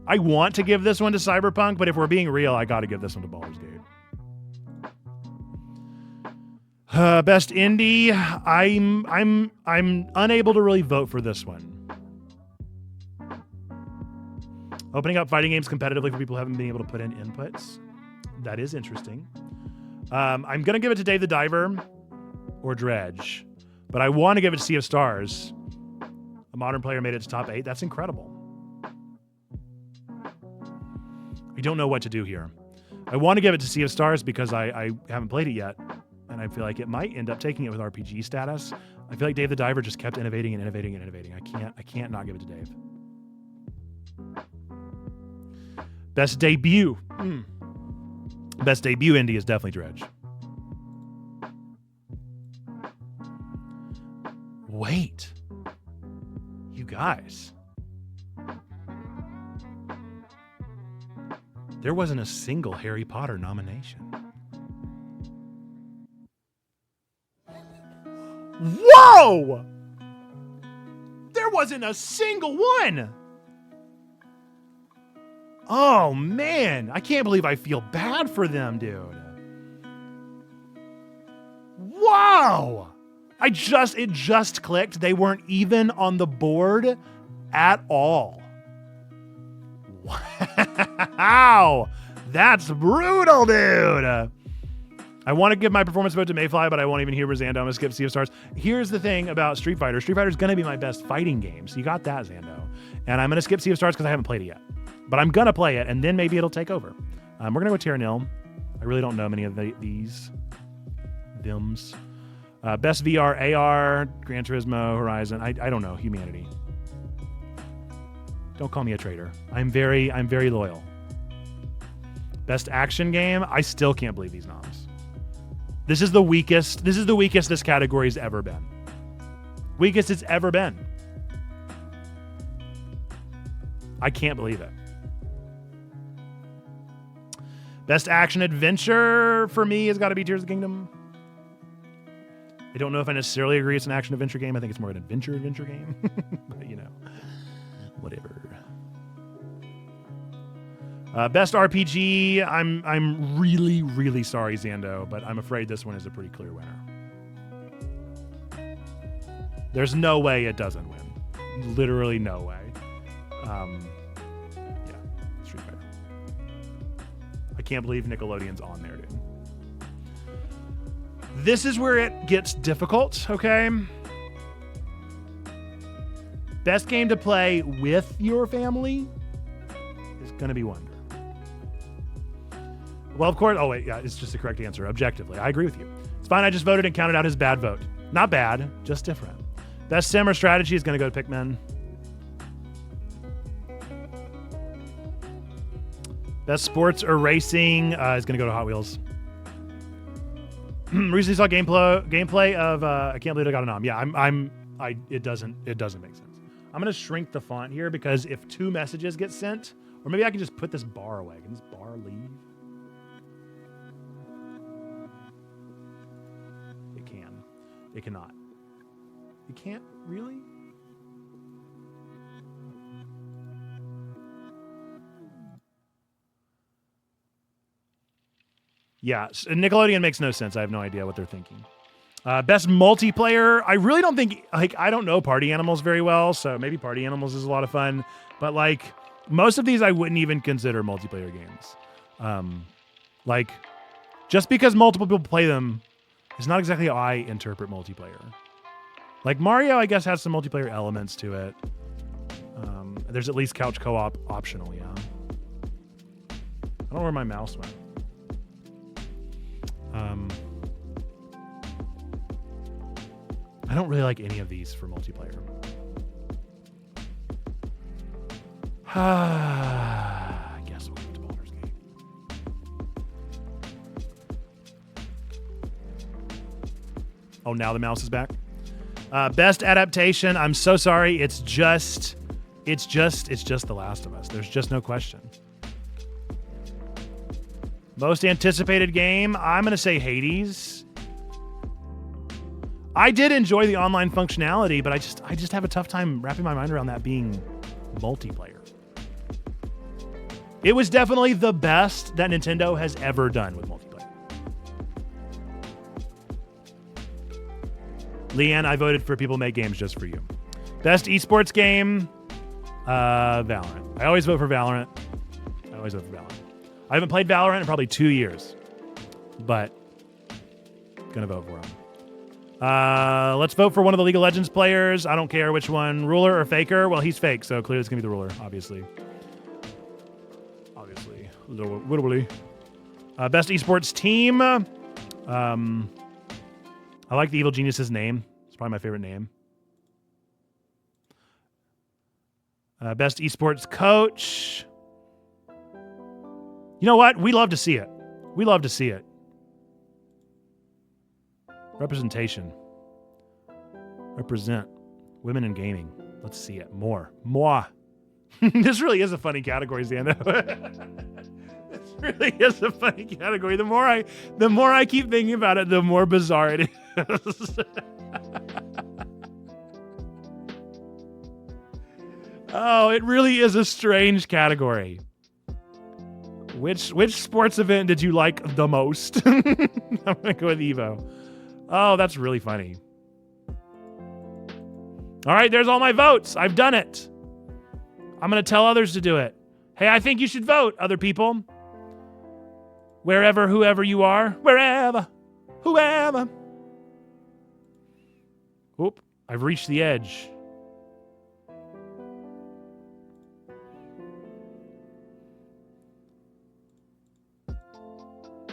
I want to give this one to Cyberpunk, but if we're being real, I got to give this one to Baldur's Gate. Best indie. I'm unable to really vote for this one. Opening up fighting games competitively for people who haven't been able to put in inputs. That is interesting. I'm going to give it to Dave the Diver or Dredge, but I want to give it to Sea of Stars. A modern player made it to top 8. That's incredible. I don't know what to do here. I want to give it to Sea of Stars because I haven't played it yet, and I feel like it might end up taking it with RPG status. I feel like Dave the Diver just kept innovating and innovating and innovating. I can't not give it to Dave. Best debut. Best debut indie is definitely Dredge. Wait. You guys. There wasn't a single Harry Potter nomination. Whoa! There wasn't a single one! Oh, man. I can't believe I feel bad for them, dude. Wow. It just clicked. They weren't even on the board at all. Wow. That's brutal, dude. I want to give my performance vote to Mayfly, but I won't even hear Zando. I'm going to skip Sea of Stars. Here's the thing about Street Fighter. Street Fighter is going to be my best fighting game. So you got that, Zando. And I'm going to skip Sea of Stars because I haven't played it yet. But I'm going to play it, and then maybe it'll take over. We're going to go with Tyranil. I really don't know many of these. Thems. Best VR, AR, Gran Turismo, Horizon. I don't know. Humanity. Don't call me a traitor. I'm very loyal. Best action game. I still can't believe these noms. This is the weakest this category's ever been. Weakest it's ever been. I can't believe it. Best action adventure for me has got to be Tears of the Kingdom. I don't know if I necessarily agree it's an action-adventure game. I think it's more an adventure-adventure game. But, you know, whatever. Best RPG, I'm really, really sorry, Zando, but I'm afraid this one is a pretty clear winner. There's no way it doesn't win. Literally no way. Yeah, Street Fighter. I can't believe Nickelodeon's on there, dude. This is where it gets difficult, okay? Best game to play with your family is gonna be Wonder. Well, of course, oh wait, yeah, it's just the correct answer, objectively. I agree with you. It's fine, I just voted and counted out his bad vote. Not bad, just different. Best sim or strategy is gonna go to Pikmin. Best sports or racing is gonna go to Hot Wheels. Recently saw gameplay of I can't believe I got a nom. Yeah, it doesn't make sense. I'm gonna shrink the font here because if 2 messages get sent, or maybe I can just put this bar away. Can this bar leave? It can. It cannot. It can't really? Yeah, Nickelodeon makes no sense. I have no idea what they're thinking. Best multiplayer. I really don't think, like, I don't know Party Animals very well, so maybe Party Animals is a lot of fun. But, like, most of these I wouldn't even consider multiplayer games. Like, just because multiple people play them is not exactly how I interpret multiplayer. Like, Mario, I guess, has some multiplayer elements to it. There's at least couch co-op optional, yeah. I don't know where my mouse went. I don't really like any of these for multiplayer. I guess we'll go to Baldur's Gate. Oh, now the mouse is back. Best adaptation. I'm so sorry. It's just The Last of Us. There's just no question. Most anticipated game. I'm going to say Hades. I did enjoy the online functionality, but I just have a tough time wrapping my mind around that being multiplayer. It was definitely the best that Nintendo has ever done with multiplayer. Leanne, I voted for People Make Games just for you. Best esports game, Valorant. I always vote for Valorant. I haven't played Valorant in probably 2 years, but gonna vote for him. Let's vote for one of the League of Legends players. I don't care which one, Ruler or Faker. Well, he's fake, so clearly it's gonna be the Ruler, obviously. Literally. Best esports team. I like the Evil Genius's name. It's probably my favorite name. Best esports coach. You know what? We love to see it. Representation. Represent women in gaming. Let's see it. More. This really is a funny category, Xando. This really is a funny category. The more I keep thinking about it, the more bizarre it is. Oh, it really is a strange category. Which sports event did you like the most? I'm gonna go with Evo. Oh, that's really funny. All right, there's all my votes. I've done it. I'm gonna tell others to do it. Hey, I think you should vote, other people. Whoever you are. Whoever. Oop, I've reached the edge.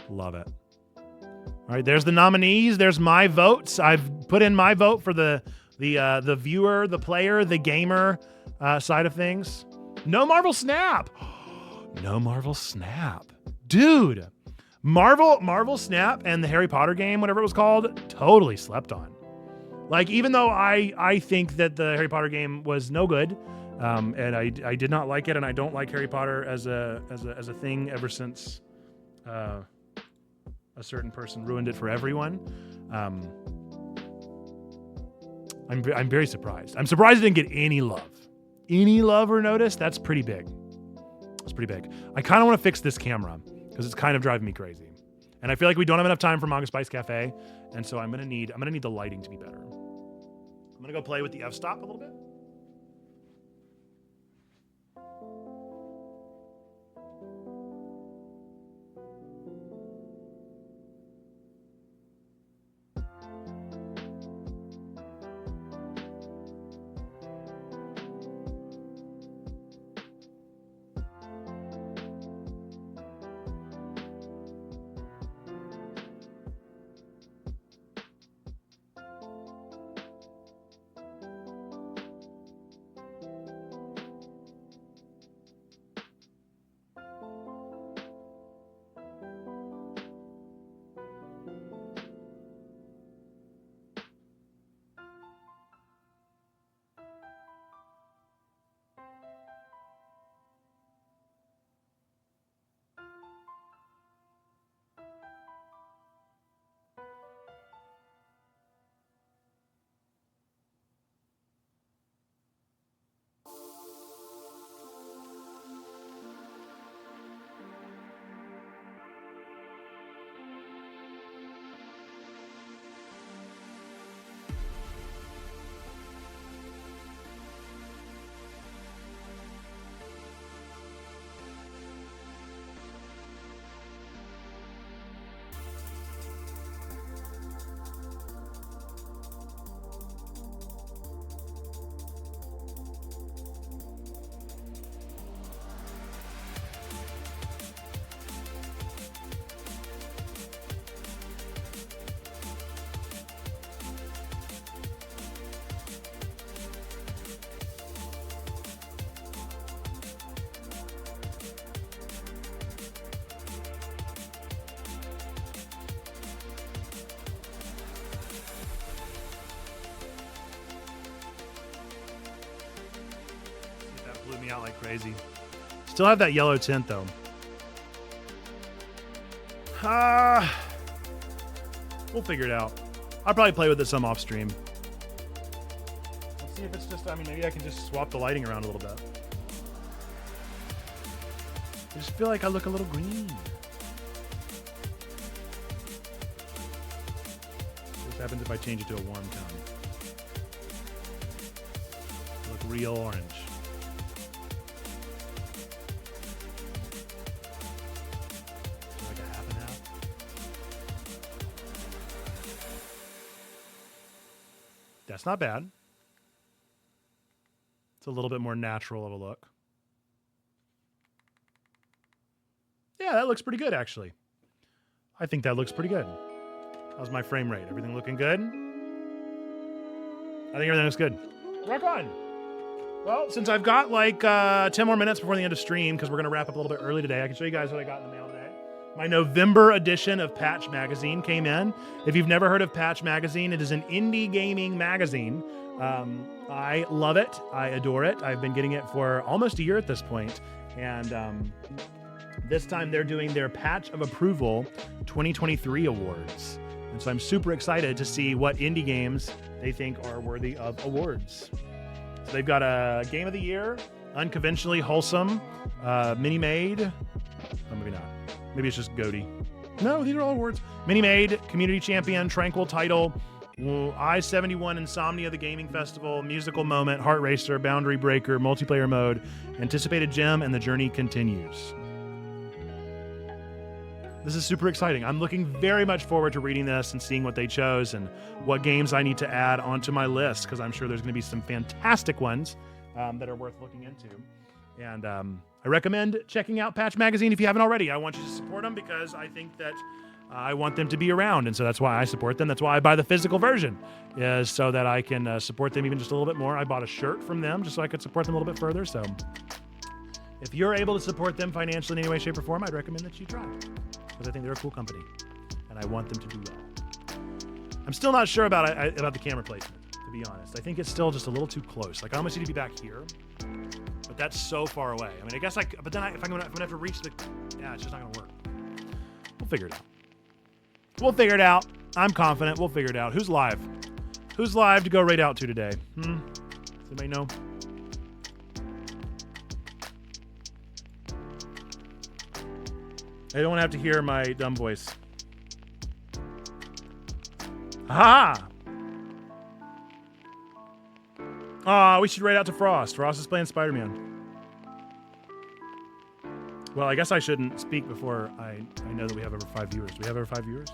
Love it. All right, there's the nominees. There's my votes. I've put in my vote for the viewer, the player, the gamer side of things. No Marvel Snap. No Marvel Snap. Dude, Marvel Snap and the Harry Potter game, whatever it was called, totally slept on. Like, even though I think that the Harry Potter game was no good, and I did not like it, and I don't like Harry Potter as a thing ever since a certain person ruined it for everyone. I'm very surprised. I'm surprised it didn't get any love. Any love or notice? That's pretty big. That's pretty big. I kind of want to fix this camera because it's kind of driving me crazy. And I feel like we don't have enough time for Manga Spice Cafe. And so I'm gonna need the lighting to be better. I'm gonna go play with the f-stop a little bit. Blew me out like crazy. Still have that yellow tint though. We'll figure it out. I'll probably play with it some off stream. Let's see if it's just, maybe I can just swap the lighting around a little bit. I just feel like I look a little green. What happens if I change it to a warm tone? I look real orange. That's not bad. It's a little bit more natural of a look. Yeah, that looks pretty good, actually. I think that looks pretty good. How's my frame rate? Everything looking good? I think everything looks good. Rock on. Well, since I've got like 10 more minutes before the end of stream, because we're going to wrap up a little bit early today, I can show you guys what I got in the mail today. My November edition of Patch Magazine came in. If you've never heard of Patch Magazine, it is an indie gaming magazine. I love it. I adore it. I've been getting it for almost a year at this point. And this time they're doing their Patch of Approval 2023 awards. And so I'm super excited to see what indie games they think are worthy of awards. So they've got a Game of the Year, Unconventionally Wholesome, Mini-Made. Oh, maybe not. Maybe it's just Goaty. No, these are all awards. Mini-Made, Community Champion, Tranquil Title, I-71 Insomnia, the Gaming Festival, Musical Moment, Heart Racer, Boundary Breaker, Multiplayer Mode, Anticipated Gem, and The Journey Continues. This is super exciting. I'm looking very much forward to reading this and seeing what they chose and what games I need to add onto my list, because I'm sure there's going to be some fantastic ones that are worth looking into. And I recommend checking out Patch Magazine if you haven't already. I want you to support them because I think that I want them to be around, and so that's why I support them. That's why I buy the physical version, is so that I can support them even just a little bit more. I bought a shirt from them just so I could support them a little bit further. So if you're able to support them financially in any way, shape, or form, I'd recommend that you try, because I think they're a cool company, and I want them to do well. I'm still not sure about the camera placement, to be honest. I think it's still just a little too close. Like, I almost need to be back here, but that's so far away. I mean, I guess but then if I'm gonna have to reach the, yeah, it's just not gonna work. We'll figure it out. We'll figure it out. I'm confident we'll figure it out. Who's live? Who's live to go right out to today? Does anybody know? I don't want to have to hear my dumb voice. Ha! We should raid out to Frost. Frost is playing Spider-Man. Well, I guess I shouldn't speak before I know that we have over 5 viewers. Do we have over 5 viewers?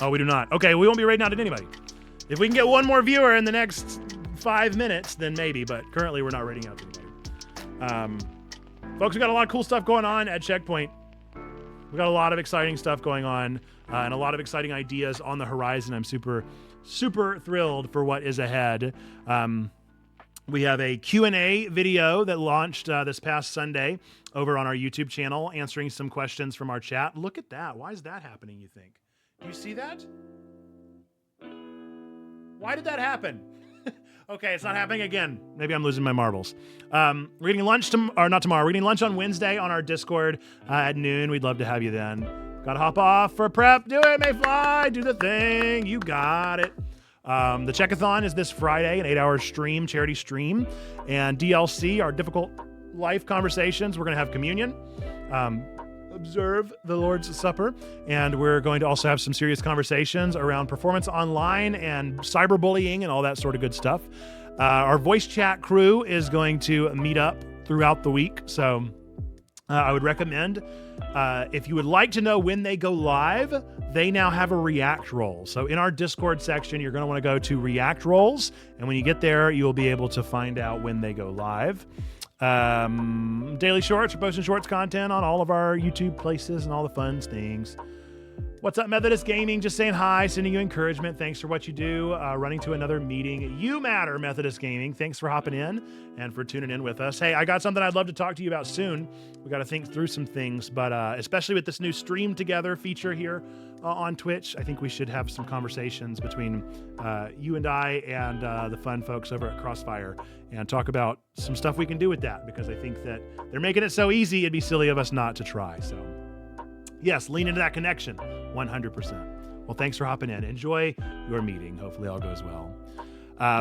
Oh, we do not. Okay, we won't be raiding out at anybody. If we can get one more viewer in the next 5 minutes, then maybe, but currently we're not raiding out to anybody. Folks, we got a lot of cool stuff going on at Checkpoint. We got a lot of exciting stuff going on and a lot of exciting ideas on the horizon. I'm super, super thrilled for what is ahead. We have a Q&A video that launched this past Sunday over on our YouTube channel, answering some questions from our chat. Look at that. Why is that happening, you think? Do you see that? Why did that happen? Okay, it's not happening again. Maybe I'm losing my marbles. We're getting lunch not tomorrow. We're getting lunch on Wednesday on our Discord at noon. We'd love to have you then. Gotta hop off for prep. Do it, Mayfly. Do the thing. You got it. The Checkathon is this Friday, an 8-hour stream, charity stream. And DLC, our difficult life conversations. We're gonna have communion. Observe the Lord's Supper, and we're going to also have some serious conversations around performance online and cyberbullying and all that sort of good stuff. Our voice chat crew is going to meet up throughout the week, so I would recommend if you would like to know when they go live, they now have a React role. So in our Discord section, you're going to want to go to React roles, and when you get there, you'll be able to find out when they go live. Daily shorts, we're posting shorts content on all of our YouTube places and all the fun things. What's up, Methodist Gaming? Just saying hi, sending you encouragement. Thanks for what you do. Running to another meeting. You matter, Methodist Gaming. Thanks for hopping in and for tuning in with us. Hey, I got something I'd love to talk to you about soon. We got to think through some things, but especially with this new Stream Together feature here on Twitch, I think we should have some conversations between you and I and the fun folks over at Crossfire and talk about some stuff we can do with that, because I think that they're making it so easy, it'd be silly of us not to try. So yes, lean into that connection 100%. Well, thanks for hopping in. Enjoy your meeting. Hopefully all goes well.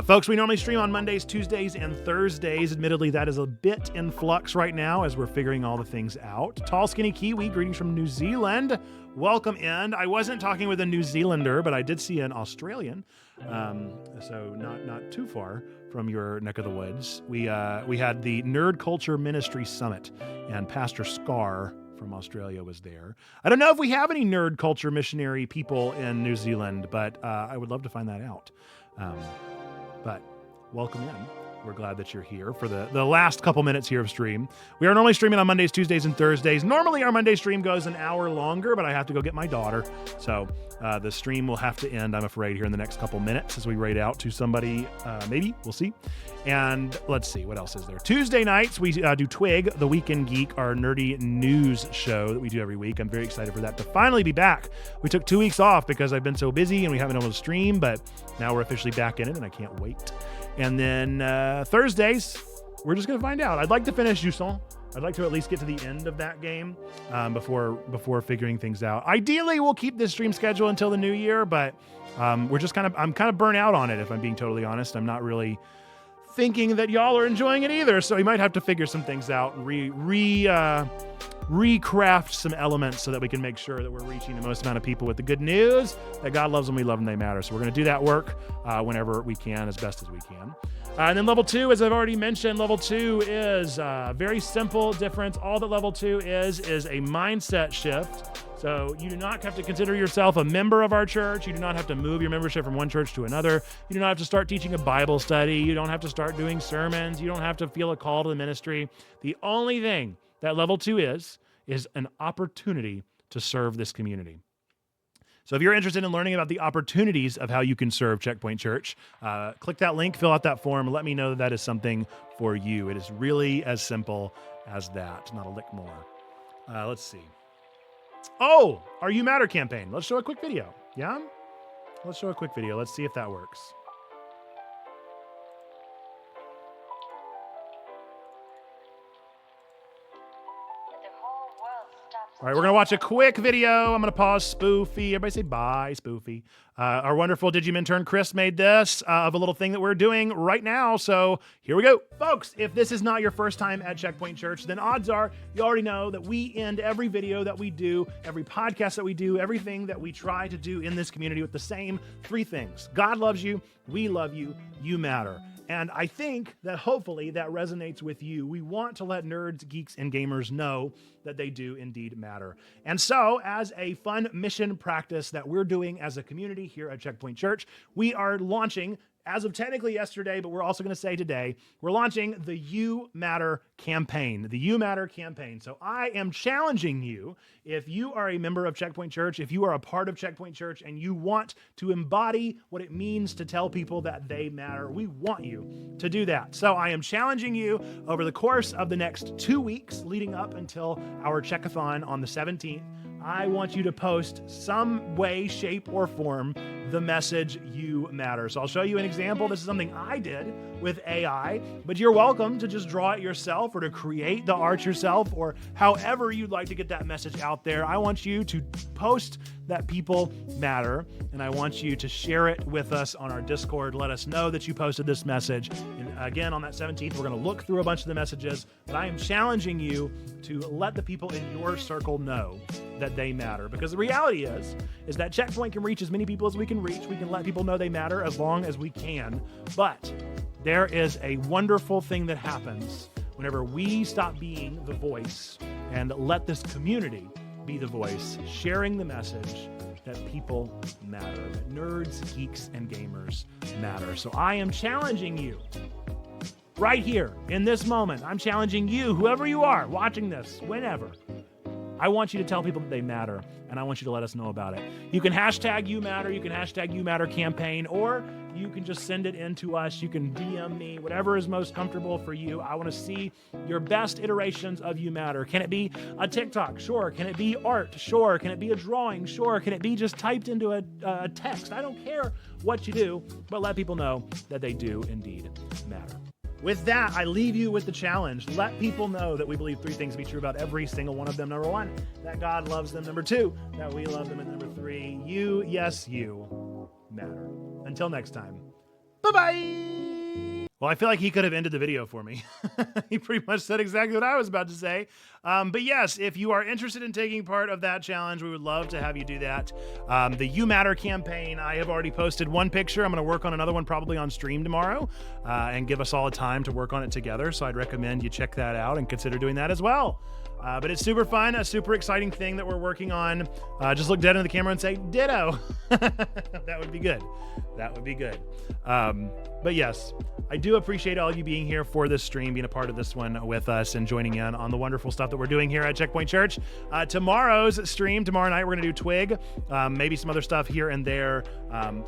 Folks, we normally stream on Mondays, Tuesdays, and Thursdays. Admittedly, that is a bit in flux right now as we're figuring all the things out. Tall Skinny Kiwi, greetings from New Zealand. Welcome in. I wasn't talking with a New Zealander, but I did see an Australian, so not too far from your neck of the woods. We had the Nerd Culture Ministry Summit, and Pastor Scar from Australia was there. I don't know if we have any nerd culture missionary people in New Zealand, but I would love to find that out. But welcome in. We're glad that you're here for the last couple minutes here of stream. We are normally streaming on Mondays, Tuesdays, and Thursdays. Normally our Monday stream goes an hour longer, but I have to go get my daughter. So the stream will have to end, I'm afraid, here in the next couple minutes as we raid out to somebody. Maybe. We'll see. And let's see. What else is there? Tuesday nights, we do Twig, the Weekend Geek, our nerdy news show that we do every week. I'm very excited for that to finally be back. We took 2 weeks off because I've been so busy and we haven't been able to stream, but now we're officially back in it and I can't wait. And then Thursdays, we're just going to find out. I'd like to finish Jusson. I'd like to at least get to the end of that game before figuring things out. Ideally, we'll keep this stream schedule until the new year, but I'm kind of burnt out on it, if I'm being totally honest. I'm not really thinking that y'all are enjoying it either, so we might have to figure some things out and recraft some elements so that we can make sure that we're reaching the most amount of people with the good news that God loves them, we love them, they matter. So we're going to do that work whenever we can, as best as we can. And then level 2, as I've already mentioned, level 2 is very simple difference. All that level 2 is a mindset shift. So you do not have to consider yourself a member of our church. You do not have to move your membership from one church to another. You do not have to start teaching a Bible study. You don't have to start doing sermons. You don't have to feel a call to the ministry. The only thing that level 2 is an opportunity to serve this community. So if you're interested in learning about the opportunities of how you can serve Checkpoint Church, click that link, fill out that form, let me know that is something for you. It is really as simple as that, not a lick more. Let's see. Oh, our You Matter campaign. Let's show a quick video. Yeah? Let's show a quick video. Let's see if that works. All right, we're going to watch a quick video. I'm going to pause Spoofy. Everybody say bye, Spoofy. Our wonderful Digimintern Chris made this of a little thing that we're doing right now. So here we go. Folks, if this is not your first time at Checkpoint Church, then odds are you already know that we end every video that we do, every podcast that we do, everything that we try to do in this community with the same three things. God loves you, we love you, you matter. And I think that hopefully that resonates with you. We want to let nerds, geeks, and gamers know that they do indeed matter. And so, as a fun mission practice that we're doing as a community here at Checkpoint Church, we are launching, as of technically yesterday, but we're also going to say today, we're launching the You Matter campaign, the You Matter campaign. So I am challenging you, if you are a member of Checkpoint Church, if you are a part of Checkpoint Church and you want to embody what it means to tell people that they matter, we want you to do that. So I am challenging you over the course of the next 2 weeks leading up until our Checkathon on the 17th. I want you to post some way, shape, or form the message You Matter. So I'll show you an example. This is something I did with AI, but you're welcome to just draw it yourself or to create the art yourself or however you'd like to get that message out there. I want you to post that people matter, and I want you to share it with us on our Discord. Let us know that you posted this message. And again, on that 17th, we're going to look through a bunch of the messages, but I am challenging you to let the people in your circle know that they matter. Because the reality is that Checkpoint can reach as many people as we can reach. We can let people know they matter as long as we can. But there is a wonderful thing that happens whenever we stop being the voice and let this community be the voice, sharing the message that people matter, that nerds, geeks, and gamers matter. So I am challenging you right here in this moment. I'm challenging you, whoever you are watching this, whenever. I want you to tell people that they matter, and I want you to let us know about it. You can hashtag You Matter, you can hashtag You Matter campaign, or you can just send it in to us. You can DM me, whatever is most comfortable for you. I want to see your best iterations of You Matter. Can it be a TikTok? Sure. Can it be art? Sure. Can it be a drawing? Sure. Can it be just typed into a text? I don't care what you do, but let people know that they do indeed matter. With that, I leave you with the challenge. Let people know that we believe three things to be true about every single one of them. Number one, that God loves them. Number two, that we love them. And number three, you, yes, you matter. Until next time, bye-bye. Well, I feel like he could have ended the video for me. He pretty much said exactly what I was about to say. But yes, if you are interested in taking part of that challenge, we would love to have you do that. The You Matter campaign, I have already posted one picture. I'm going to work on another one probably on stream tomorrow and give us all a time to work on it together. So I'd recommend you check that out and consider doing that as well. But it's super fun, a super exciting thing that we're working on. Just look dead into the camera and say, ditto. That would be good. That would be good. But yes, I do appreciate all you being here for this stream, being a part of this one with us and joining in on the wonderful stuff that we're doing here at Checkpoint Church. Tomorrow's stream, tomorrow night, we're going to do Twig, maybe some other stuff here and there.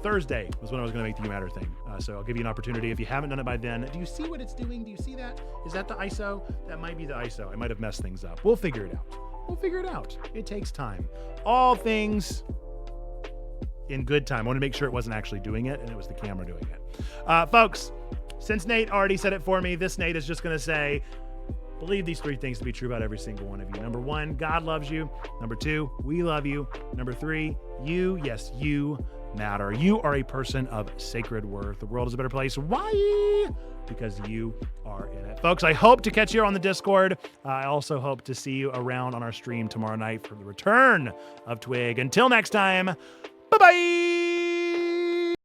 Thursday was when I was going to make the You Matter thing. So I'll give you an opportunity. If you haven't done it by then, do you see what it's doing? Do you see that? Is that the ISO? That might be the ISO. I might have messed things up. We'll figure it out. We'll figure it out. It takes time. All things in good time. I want to make sure it wasn't actually doing it and it was the camera doing it. Folks, since Nate already said it for me, this Nate is just going to say, believe these three things to be true about every single one of you. Number one, God loves you. Number two, we love you. Number three, you, yes, you matter. You are a person of sacred worth. The world is a better place. Why? Because you are in it. Folks, I hope to catch you on the Discord. I also hope to see you around on our stream tomorrow night for the return of Twig. Until next time, bye-bye.